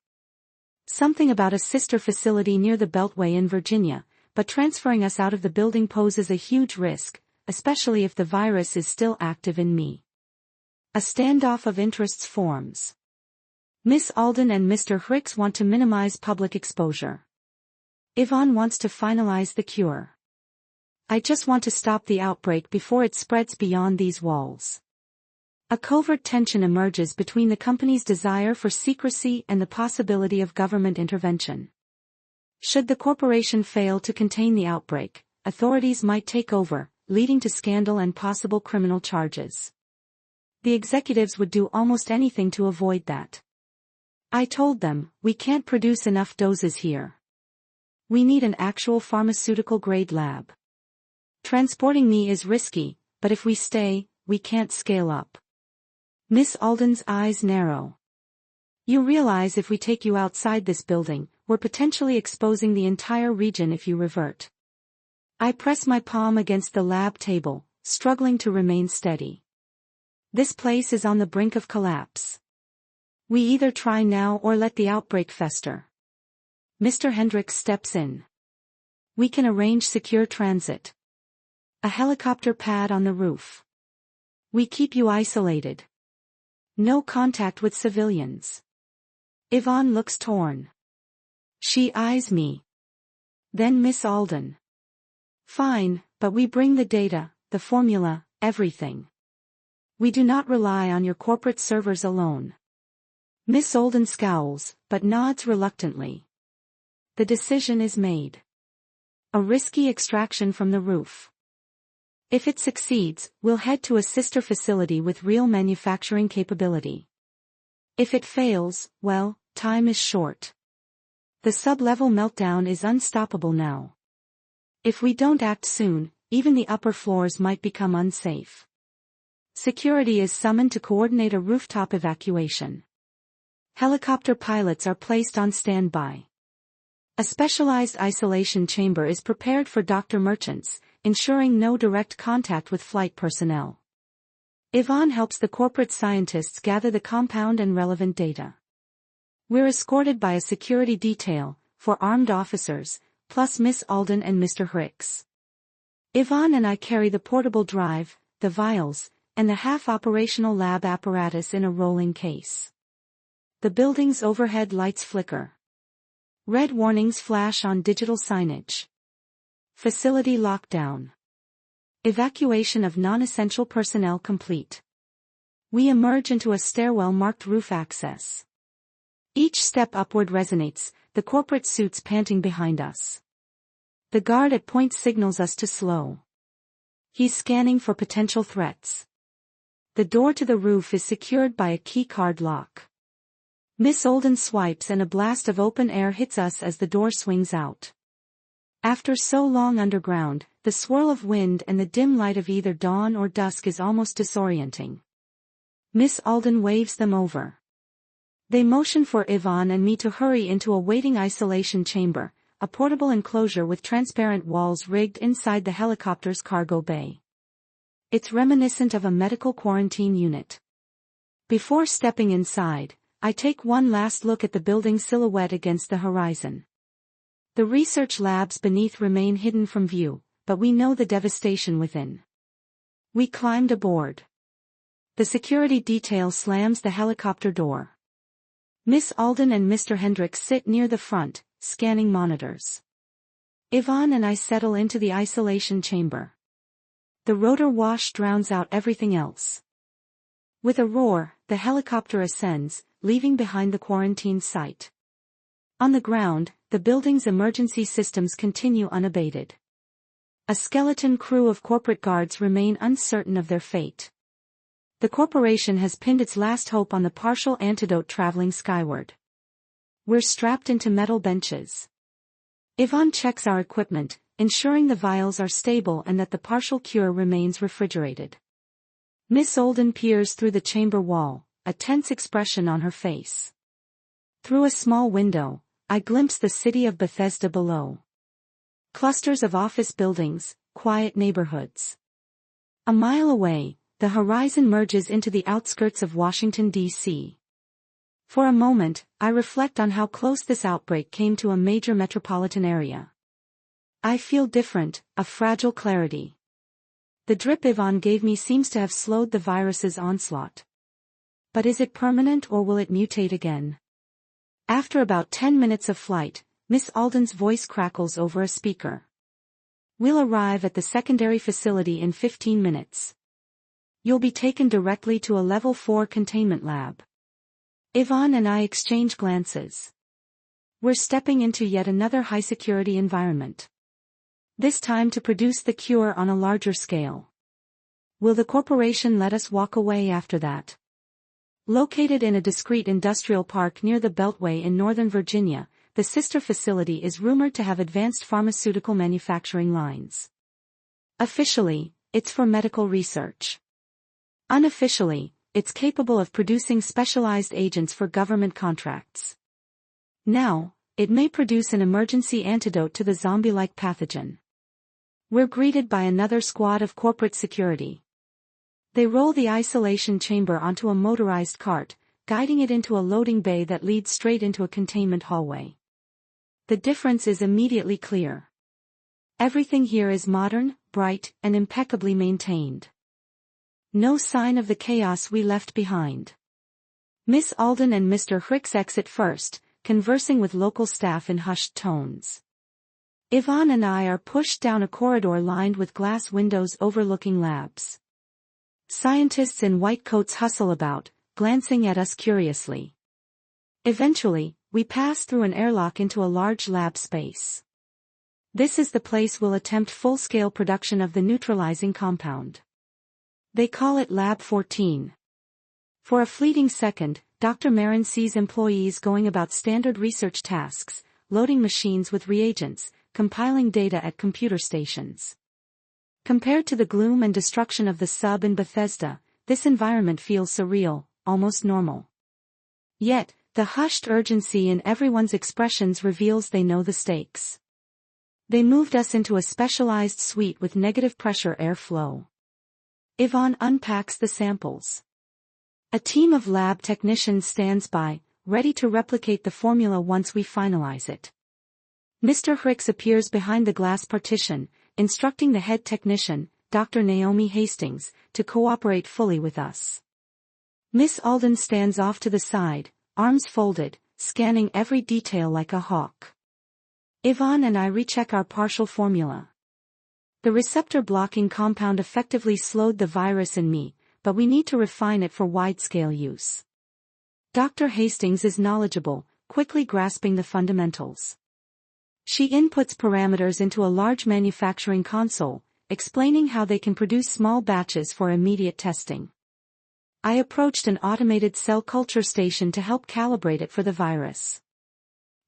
Something about a sister facility near the Beltway in Virginia, but transferring us out of the building poses a huge risk, especially if the virus is still active in me. A standoff of interests forms. Miss Alden and Mr. Hicks want to minimize public exposure. Yvonne wants to finalize the cure. I just want to stop the outbreak before it spreads beyond these walls. A covert tension emerges between the company's desire for secrecy and the possibility of government intervention. Should the corporation fail to contain the outbreak, authorities might take over, leading to scandal and possible criminal charges. The executives would do almost anything to avoid that. I told them, we can't produce enough doses here. We need an actual pharmaceutical-grade lab. Transporting me is risky, but if we stay, we can't scale up. Miss Alden's eyes narrow. You realize if we take you outside this building, we're potentially exposing the entire region if you revert. I press my palm against the lab table, struggling to remain steady. This place is on the brink of collapse. We either try now or let the outbreak fester. Mr. Hendricks steps in. We can arrange secure transit. A helicopter pad on the roof. We keep you isolated. No contact with civilians. Yvonne looks torn. She eyes me. Then Miss Alden. Fine, but we bring the data, the formula, everything. We do not rely on your corporate servers alone. Miss Alden scowls, but nods reluctantly. The decision is made. A risky extraction from the roof. If it succeeds, we'll head to a sister facility with real manufacturing capability. If it fails, well, time is short. The sub-level meltdown is unstoppable now. If we don't act soon, even the upper floors might become unsafe. Security is summoned to coordinate a rooftop evacuation. Helicopter pilots are placed on standby. A specialized isolation chamber is prepared for Dr. Merchants, ensuring no direct contact with flight personnel. Yvonne helps the corporate scientists gather the compound and relevant data. We're escorted by a security detail, 4 armed officers, plus Miss Alden and Mr. Hicks. Yvonne and I carry the portable drive, the vials, and the half-operational lab apparatus in a rolling case. The building's overhead lights flicker. Red warnings flash on digital signage. Facility lockdown. Evacuation of non-essential personnel complete. We emerge into a stairwell marked roof access. Each step upward resonates, the corporate suits panting behind us. The guard at point signals us to slow. He's scanning for potential threats. The door to the roof is secured by a key-card lock. Miss Alden swipes and a blast of open air hits us as the door swings out. After so long underground, the swirl of wind and the dim light of either dawn or dusk is almost disorienting. Miss Alden waves them over. They motion for Yvonne and me to hurry into a waiting isolation chamber, a portable enclosure with transparent walls rigged inside the helicopter's cargo bay. It's reminiscent of a medical quarantine unit. Before stepping inside, I take one last look at the building's silhouette against the horizon. The research labs beneath remain hidden from view, but we know the devastation within. We climbed aboard. The security detail slams the helicopter door. Miss Alden and Mr. Hendricks sit near the front, scanning monitors. Yvonne and I settle into the isolation chamber. The rotor wash drowns out everything else. With a roar, the helicopter ascends, leaving behind the quarantine site. On the ground, the building's emergency systems continue unabated. A skeleton crew of corporate guards remain uncertain of their fate. The corporation has pinned its last hope on the partial antidote traveling skyward. We're strapped into metal benches. Yvonne checks our equipment, ensuring the vials are stable and that the partial cure remains refrigerated. Miss Alden peers through the chamber wall, a tense expression on her face. Through a small window, I glimpse the city of Bethesda below. Clusters of office buildings, quiet neighborhoods. A mile away, the horizon merges into the outskirts of Washington, D.C. For a moment, I reflect on how close this outbreak came to a major metropolitan area. I feel different, a fragile clarity. The drip Yvonne gave me seems to have slowed the virus's onslaught. But is it permanent or will it mutate again? After about 10 minutes of flight, Miss Alden's voice crackles over a speaker. We'll arrive at the secondary facility in 15 minutes. You'll be taken directly to a level 4 containment lab. Yvonne and I exchange glances. We're stepping into yet another high-security environment. This time to produce the cure on a larger scale. Will the corporation let us walk away after that? Located in a discrete industrial park near the Beltway in Northern Virginia, the sister facility is rumored to have advanced pharmaceutical manufacturing lines. Officially, it's for medical research. Unofficially, it's capable of producing specialized agents for government contracts. Now, it may produce an emergency antidote to the zombie-like pathogen. We're greeted by another squad of corporate security. They roll the isolation chamber onto a motorized cart, guiding it into a loading bay that leads straight into a containment hallway. The difference is immediately clear. Everything here is modern, bright, and impeccably maintained. No sign of the chaos we left behind. Miss Alden and Mr. Hendricks exit first, conversing with local staff in hushed tones. Yvonne and I are pushed down a corridor lined with glass windows overlooking labs. Scientists in white coats hustle about, glancing at us curiously. Eventually, we pass through an airlock into a large lab space. This is the place we'll attempt full-scale production of the neutralizing compound. They call it Lab 14. For a fleeting second, Dr. Marin sees employees going about standard research tasks, loading machines with reagents, compiling data at computer stations. Compared to the gloom and destruction of the sub in Bethesda, this environment feels surreal, almost normal. Yet, the hushed urgency in everyone's expressions reveals they know the stakes. They moved us into a specialized suite with negative pressure airflow. Yvonne unpacks the samples. A team of lab technicians stands by, ready to replicate the formula once we finalize it. Mr. Hendricks appears behind the glass partition, instructing the head technician, Dr. Naomi Hastings, to cooperate fully with us. Miss Alden stands off to the side, arms folded, scanning every detail like a hawk. Yvonne and I recheck our partial formula. The receptor-blocking compound effectively slowed the virus in me, but we need to refine it for wide-scale use. Dr. Hastings is knowledgeable, quickly grasping the fundamentals. She inputs parameters into a large manufacturing console, explaining how they can produce small batches for immediate testing. I approached an automated cell culture station to help calibrate it for the virus.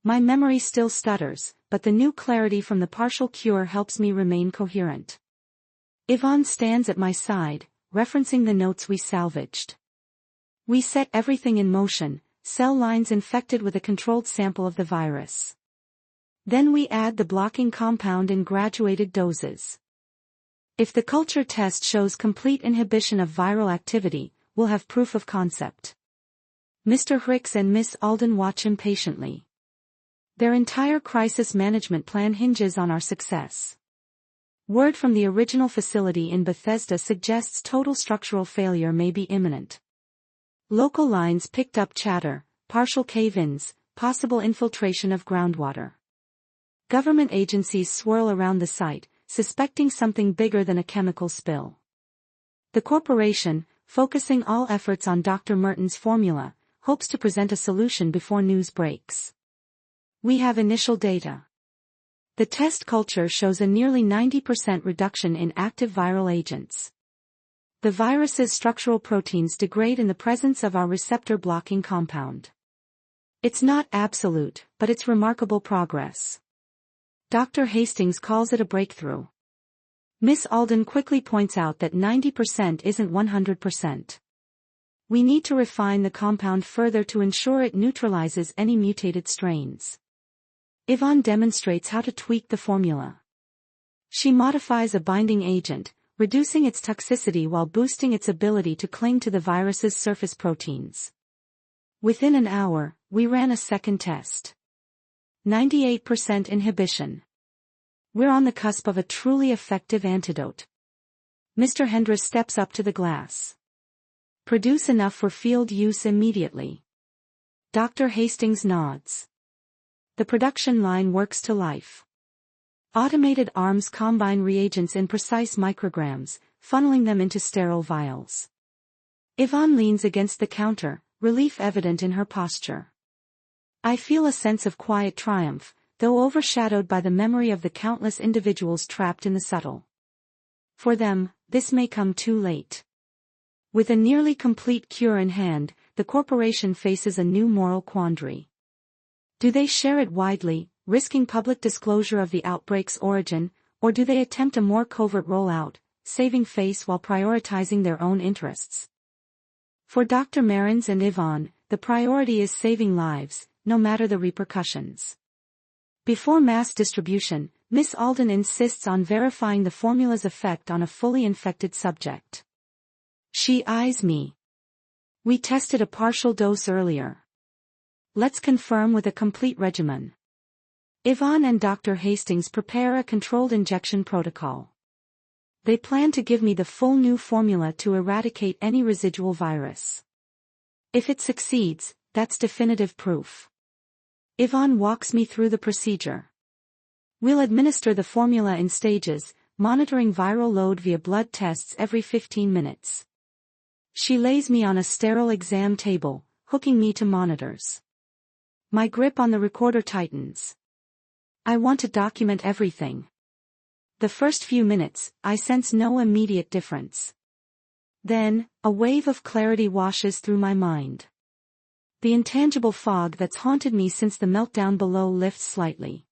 My memory still stutters, but the new clarity from the partial cure helps me remain coherent. Yvonne stands at my side, referencing the notes we salvaged. We set everything in motion, cell lines infected with a controlled sample of the virus. Then we add the blocking compound in graduated doses. If the culture test shows complete inhibition of viral activity, we'll have proof of concept. Mr. Hicks and Miss Alden watch impatiently. Their entire crisis management plan hinges on our success. Word from the original facility in Bethesda suggests total structural failure may be imminent. Local lines picked up chatter, partial cave-ins, possible infiltration of groundwater. Government agencies swirl around the site, suspecting something bigger than a chemical spill. The corporation, focusing all efforts on Dr. Merton's formula, hopes to present a solution before news breaks. We have initial data. The test culture shows a nearly 90% reduction in active viral agents. The virus's structural proteins degrade in the presence of our receptor-blocking compound. It's not absolute, but it's remarkable progress. Dr. Hastings calls it a breakthrough. Miss Alden quickly points out that 90% isn't 100%. We need to refine the compound further to ensure it neutralizes any mutated strains. Yvonne demonstrates how to tweak the formula. She modifies a binding agent, reducing its toxicity while boosting its ability to cling to the virus's surface proteins. Within an hour, we ran a second test. 98% inhibition. We're on the cusp of a truly effective antidote. Mr. Hendress steps up to the glass. Produce enough for field use immediately. Dr. Hastings nods. The production line works to life. Automated arms combine reagents in precise micrograms, funneling them into sterile vials. Yvonne leans against the counter, relief evident in her posture. I feel a sense of quiet triumph, though overshadowed by the memory of the countless individuals trapped in the subtle. For them, this may come too late. With a nearly complete cure in hand, the corporation faces a new moral quandary. Do they share it widely, risking public disclosure of the outbreak's origin, or do they attempt a more covert rollout, saving face while prioritizing their own interests? For Dr. Marins and Yvonne, the priority is saving lives, no matter the repercussions. Before mass distribution, Miss Alden insists on verifying the formula's effect on a fully infected subject. She eyes me. We tested a partial dose earlier. Let's confirm with a complete regimen. Yvonne and Dr. Hastings prepare a controlled injection protocol. They plan to give me the full new formula to eradicate any residual virus. If it succeeds, that's definitive proof. Yvonne walks me through the procedure. We'll administer the formula in stages, monitoring viral load via blood tests every 15 minutes. She lays me on a sterile exam table, hooking me to monitors. My grip on the recorder tightens. I want to document everything. The first few minutes, I sense no immediate difference. Then, a wave of clarity washes through my mind. The intangible fog that's haunted me since the meltdown below lifts slightly.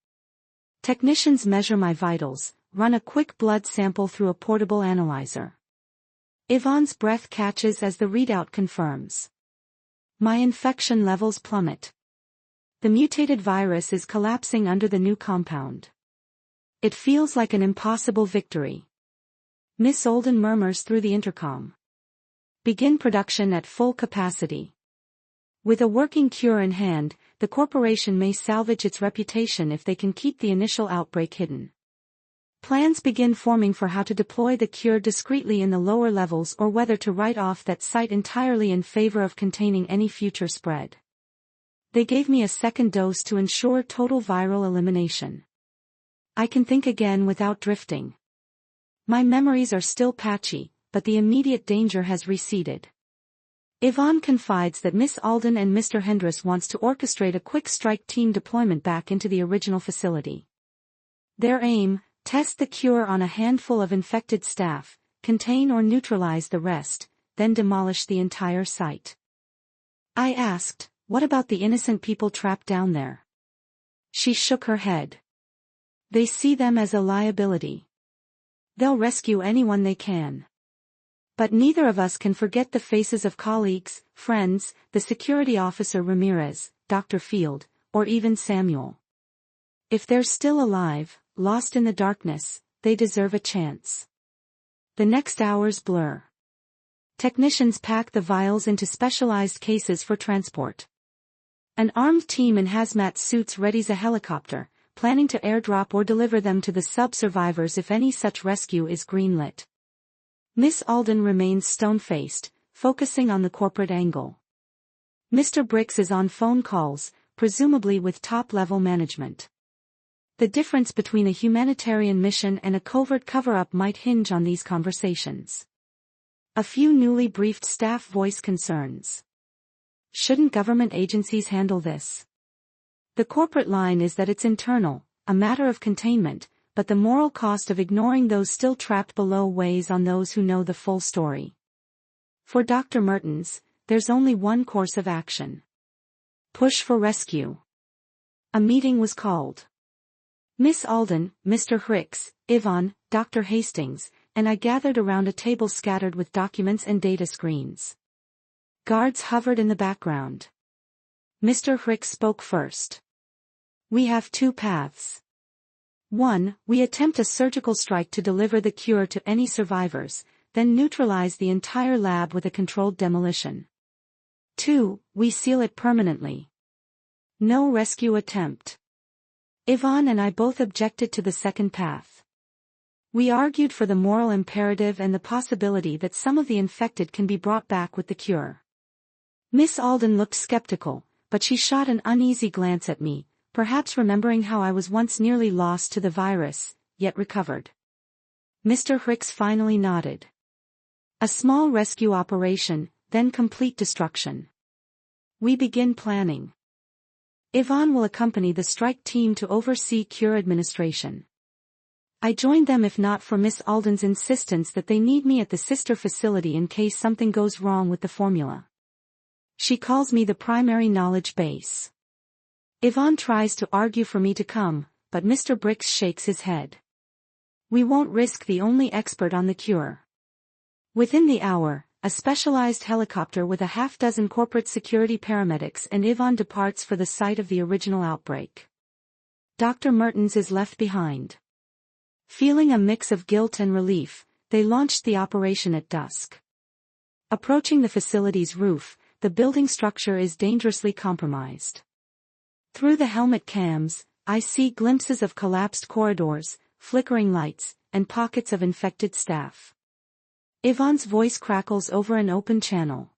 Technicians measure my vitals, run a quick blood sample through a portable analyzer. Yvonne's breath catches as the readout confirms. My infection levels plummet. The mutated virus is collapsing under the new compound. It feels like an impossible victory. Miss Alden murmurs through the intercom. Begin production at full capacity. With a working cure in hand, the corporation may salvage its reputation if they can keep the initial outbreak hidden. Plans begin forming for how to deploy the cure discreetly in the lower levels or whether to write off that site entirely in favor of containing any future spread. They gave me a second dose to ensure total viral elimination. I can think again without drifting. My memories are still patchy, but the immediate danger has receded. Yvonne confides that Miss Alden and Mr. Hendress wants to orchestrate a quick strike team deployment back into the original facility. Their aim, test the cure on a handful of infected staff, contain or neutralize the rest, then demolish the entire site. I asked, what about the innocent people trapped down there? She shook her head. They see them as a liability. They'll rescue anyone they can. But neither of us can forget the faces of colleagues, friends, the security officer Ramirez, Dr. Field, or even Samuel. If they're still alive, lost in the darkness, they deserve a chance. The next hours blur. Technicians pack the vials into specialized cases for transport. An armed team in hazmat suits readies a helicopter, planning to airdrop or deliver them to the sub-survivors if any such rescue is greenlit. Miss Alden remains stone-faced, focusing on the corporate angle. Mr. Briggs is on phone calls, presumably with top-level management. The difference between a humanitarian mission and a covert cover-up might hinge on these conversations. A few newly briefed staff voice concerns. Shouldn't government agencies handle this? The corporate line is that it's internal, a matter of containment, but the moral cost of ignoring those still trapped below weighs on those who know the full story. For Dr. Mertens, there's only one course of action. Push for rescue. A meeting was called. Miss Alden, Mr. Hicks, Yvonne, Dr. Hastings, and I gathered around a table scattered with documents and data screens. Guards hovered in the background. Mr. Hicks spoke first. We have two paths. 1. We attempt a surgical strike to deliver the cure to any survivors, then neutralize the entire lab with a controlled demolition. 2. We seal it permanently. No rescue attempt. Yvonne and I both objected to the second path. We argued for the moral imperative and the possibility that some of the infected can be brought back with the cure. Miss Alden looked skeptical, but she shot an uneasy glance at me, perhaps remembering how I was once nearly lost to the virus, yet recovered. Mr. Hicks finally nodded. A small rescue operation, then complete destruction. We begin planning. Yvonne will accompany the strike team to oversee cure administration. I joined them if not for Miss Alden's insistence that they need me at the sister facility in case something goes wrong with the formula. She calls me the primary knowledge base. Yvonne tries to argue for me to come, but Mr. Briggs shakes his head. We won't risk the only expert on the cure. Within the hour, a specialized helicopter with a half-dozen corporate security paramedics and Yvonne departs for the site of the original outbreak. Dr. Mertens is left behind. Feeling a mix of guilt and relief, they launched the operation at dusk. Approaching the facility's roof, the building structure is dangerously compromised. Through the helmet cams, I see glimpses of collapsed corridors, flickering lights, and pockets of infected staff. Yvonne's voice crackles over an open channel.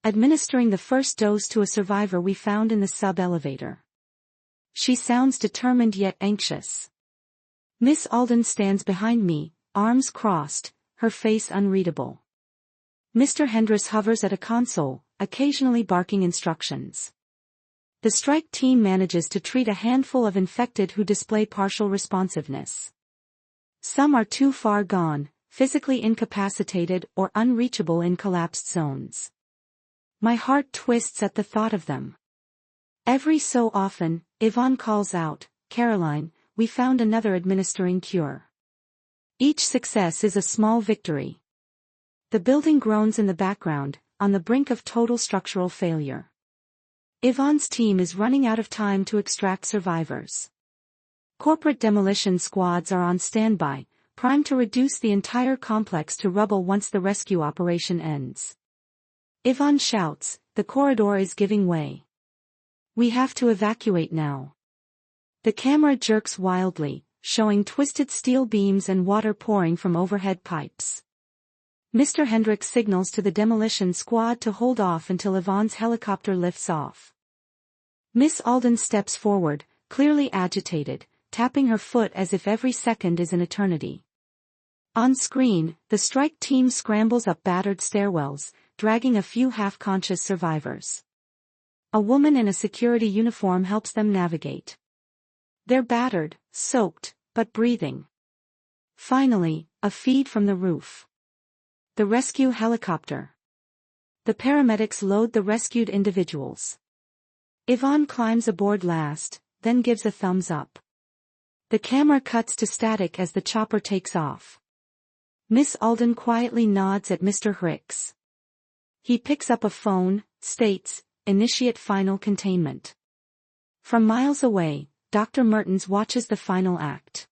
Administering the first dose to a survivor we found in the sub-elevator. She sounds determined yet anxious. Miss Alden stands behind me, arms crossed, her face unreadable. Mr. Hendricks hovers at a console, occasionally barking instructions. The strike team manages to treat a handful of infected who display partial responsiveness. Some are too far gone, physically incapacitated or unreachable in collapsed zones. My heart twists at the thought of them. Every so often, Yvonne calls out, "Caroline, we found another administering cure." Each success is a small victory. The building groans in the background, on the brink of total structural failure. Yvonne's team is running out of time to extract survivors. Corporate demolition squads are on standby, primed to reduce the entire complex to rubble once the rescue operation ends. Yvonne shouts, "The corridor is giving way. We have to evacuate now." The camera jerks wildly, showing twisted steel beams and water pouring from overhead pipes. Mr. Hendricks signals to the demolition squad to hold off until Yvonne's helicopter lifts off. Miss Alden steps forward, clearly agitated, tapping her foot as if every second is an eternity. On screen, the strike team scrambles up battered stairwells, dragging a few half-conscious survivors. A woman in a security uniform helps them navigate. They're battered, soaked, but breathing. Finally, a feed from the roof. The rescue helicopter. The paramedics load the rescued individuals. Yvonne climbs aboard last, then gives a thumbs up. The camera cuts to static as the chopper takes off. Miss Alden quietly nods at Mr. Hicks. He picks up a phone, states, "Initiate final containment." From miles away, Dr. Mertens watches the final act.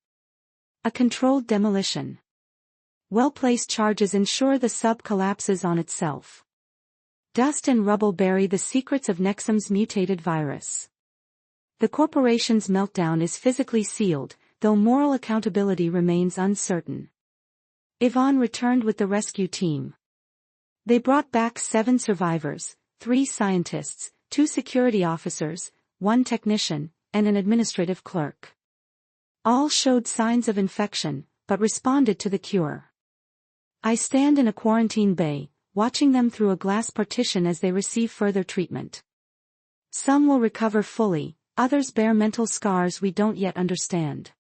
A controlled demolition. Well-placed charges ensure the sub collapses on itself. Dust and rubble bury the secrets of Nexum's mutated virus. The corporation's meltdown is physically sealed, though moral accountability remains uncertain. Yvonne returned with the rescue team. They brought back 7 survivors, 3 scientists, 2 security officers, 1 technician, and an administrative clerk. All showed signs of infection, but responded to the cure. I stand in a quarantine bay, watching them through a glass partition as they receive further treatment. Some will recover fully, others bear mental scars we don't yet understand.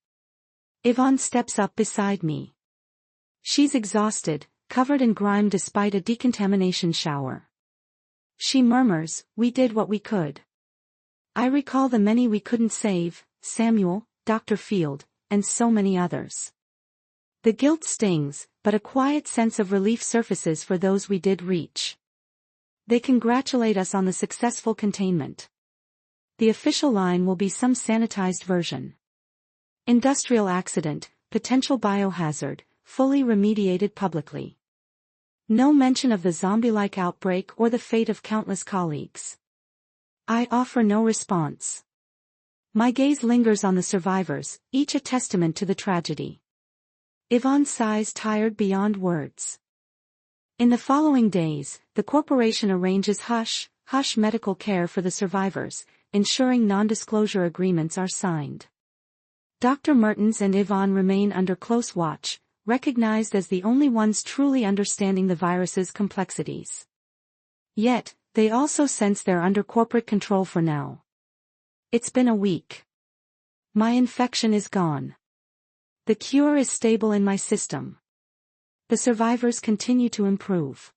Yvonne steps up beside me. She's exhausted, covered in grime despite a decontamination shower. She murmurs, "We did what we could." I recall the many we couldn't save, Samuel, Dr. Field, and so many others. The guilt stings, but a quiet sense of relief surfaces for those we did reach. They congratulate us on the successful containment. The official line will be some sanitized version. Industrial accident, potential biohazard, fully remediated publicly. No mention of the zombie-like outbreak or the fate of countless colleagues. I offer no response. My gaze lingers on the survivors, each a testament to the tragedy. Yvonne sighs, tired beyond words. In the following days, the corporation arranges hush medical care for the survivors, ensuring non-disclosure agreements are signed. Dr. Mertens and Yvonne remain under close watch, recognized as the only ones truly understanding the virus's complexities. Yet, they also sense they're under corporate control for now. It's been a week. My infection is gone. The cure is stable in my system. The survivors continue to improve.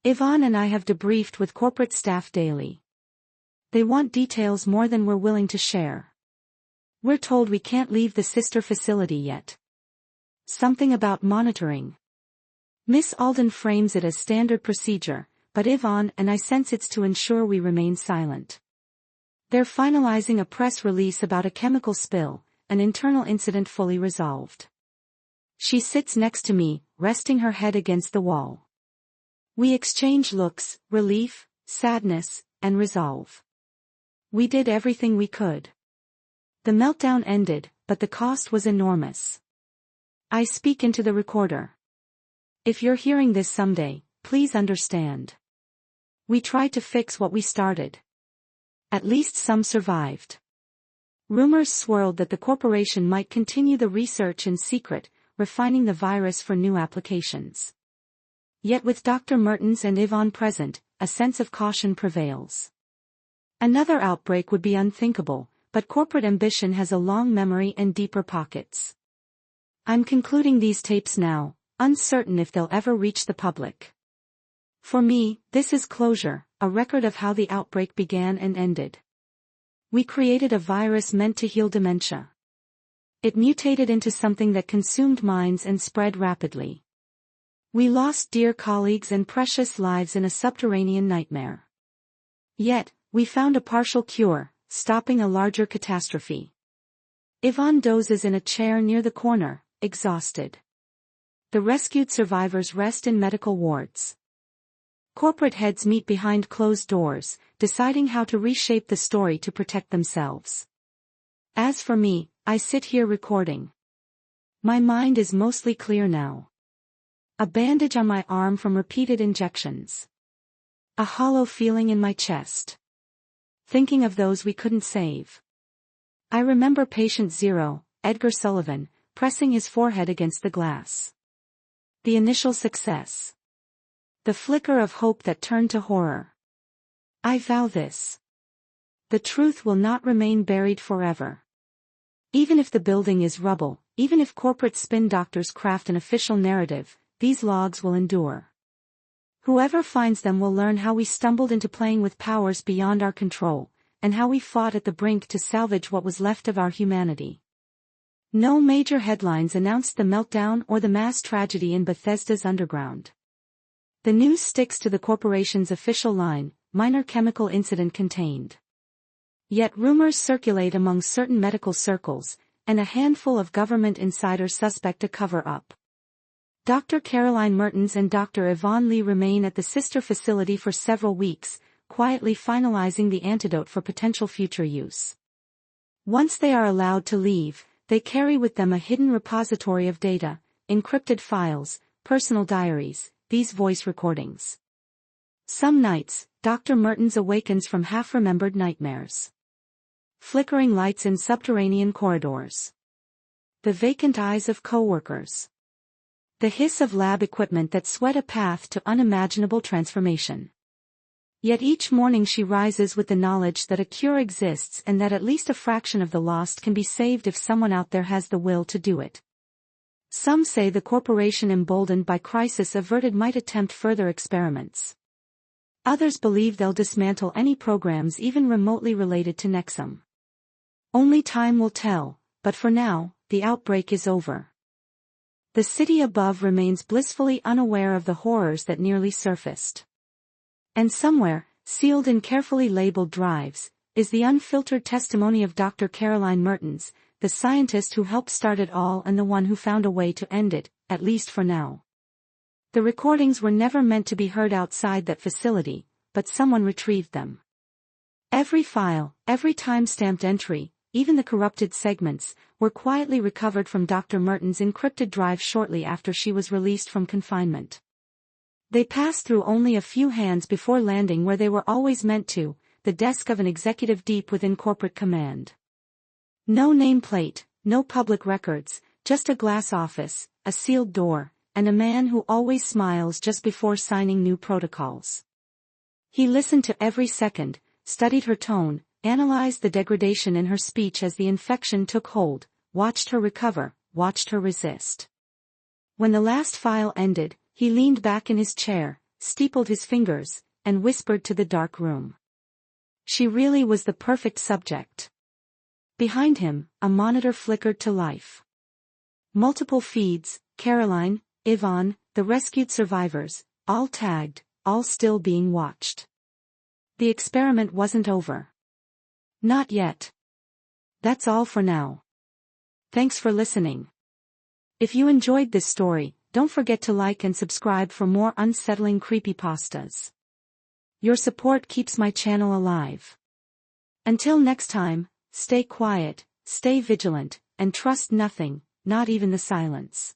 Yvonne and I have debriefed with corporate staff daily. They want details more than we're willing to share. We're told we can't leave the sister facility yet. Something about monitoring. Miss Alden frames it as standard procedure, but Yvonne and I sense it's to ensure we remain silent. They're finalizing a press release about a chemical spill, an internal incident fully resolved. She sits next to me, resting her head against the wall. We exchange looks, relief, sadness, and resolve. We did everything we could. The meltdown ended, but the cost was enormous. I speak into the recorder. If you're hearing this someday, please understand. We tried to fix what we started. At least some survived. Rumors swirled that the corporation might continue the research in secret, refining the virus for new applications. Yet with Dr. Mertens and Yvonne present, a sense of caution prevails. Another outbreak would be unthinkable, but corporate ambition has a long memory and deeper pockets. I'm concluding these tapes now, uncertain if they'll ever reach the public. For me, this is closure, a record of how the outbreak began and ended. We created a virus meant to heal dementia. It mutated into something that consumed minds and spread rapidly. We lost dear colleagues and precious lives in a subterranean nightmare. Yet, we found a partial cure, stopping a larger catastrophe. Yvonne dozes in a chair near the corner, exhausted. The rescued survivors rest in medical wards. Corporate heads meet behind closed doors, deciding how to reshape the story to protect themselves. As for me, I sit here recording. My mind is mostly clear now. A bandage on my arm from repeated injections. A hollow feeling in my chest. Thinking of those we couldn't save. I remember patient 0, Edgar Sullivan, pressing his forehead against the glass. The initial success. The flicker of hope that turned to horror. I vow this. The truth will not remain buried forever. Even if the building is rubble, even if corporate spin doctors craft an official narrative, these logs will endure. Whoever finds them will learn how we stumbled into playing with powers beyond our control, and how we fought at the brink to salvage what was left of our humanity. No major headlines announced the meltdown or the mass tragedy in Bethesda's underground. The news sticks to the corporation's official line, minor chemical incident contained. Yet rumors circulate among certain medical circles, and a handful of government insiders suspect a cover-up. Dr. Caroline Mertens and Dr. Yvonne Lee remain at the sister facility for several weeks, quietly finalizing the antidote for potential future use. Once they are allowed to leave, they carry with them a hidden repository of data, encrypted files, personal diaries, these voice recordings. Some nights, Dr. Mertens awakens from half-remembered nightmares. Flickering lights in subterranean corridors. The vacant eyes of coworkers. The hiss of lab equipment that sweat a path to unimaginable transformation. Yet each morning she rises with the knowledge that a cure exists and that at least a fraction of the lost can be saved if someone out there has the will to do it. Some say the corporation emboldened by crisis averted might attempt further experiments. Others believe they'll dismantle any programs even remotely related to Nexum. Only time will tell, but for now, the outbreak is over. The city above remains blissfully unaware of the horrors that nearly surfaced. And somewhere, sealed in carefully labeled drives, is the unfiltered testimony of Dr. Caroline Mertens, the scientist who helped start it all and the one who found a way to end it, at least for now. The recordings were never meant to be heard outside that facility, but someone retrieved them. Every file, every time-stamped entry, even the corrupted segments, were quietly recovered from Dr. Mertens' encrypted drive shortly after she was released from confinement. They passed through only a few hands before landing where they were always meant to, the desk of an executive deep within corporate command. No nameplate, no public records, just a glass office, a sealed door, and a man who always smiles just before signing new protocols. He listened to every second, studied her tone, analyzed the degradation in her speech as the infection took hold, watched her recover, watched her resist. When the last file ended, he leaned back in his chair, steepled his fingers, and whispered to the dark room. She really was the perfect subject. Behind him, a monitor flickered to life. Multiple feeds, Caroline, Yvonne, the rescued survivors, all tagged, all still being watched. The experiment wasn't over. Not yet. That's all for now. Thanks for listening. If you enjoyed this story, don't forget to like and subscribe for more unsettling creepypastas. Your support keeps my channel alive. Until next time, stay quiet, stay vigilant, and trust nothing, not even the silence.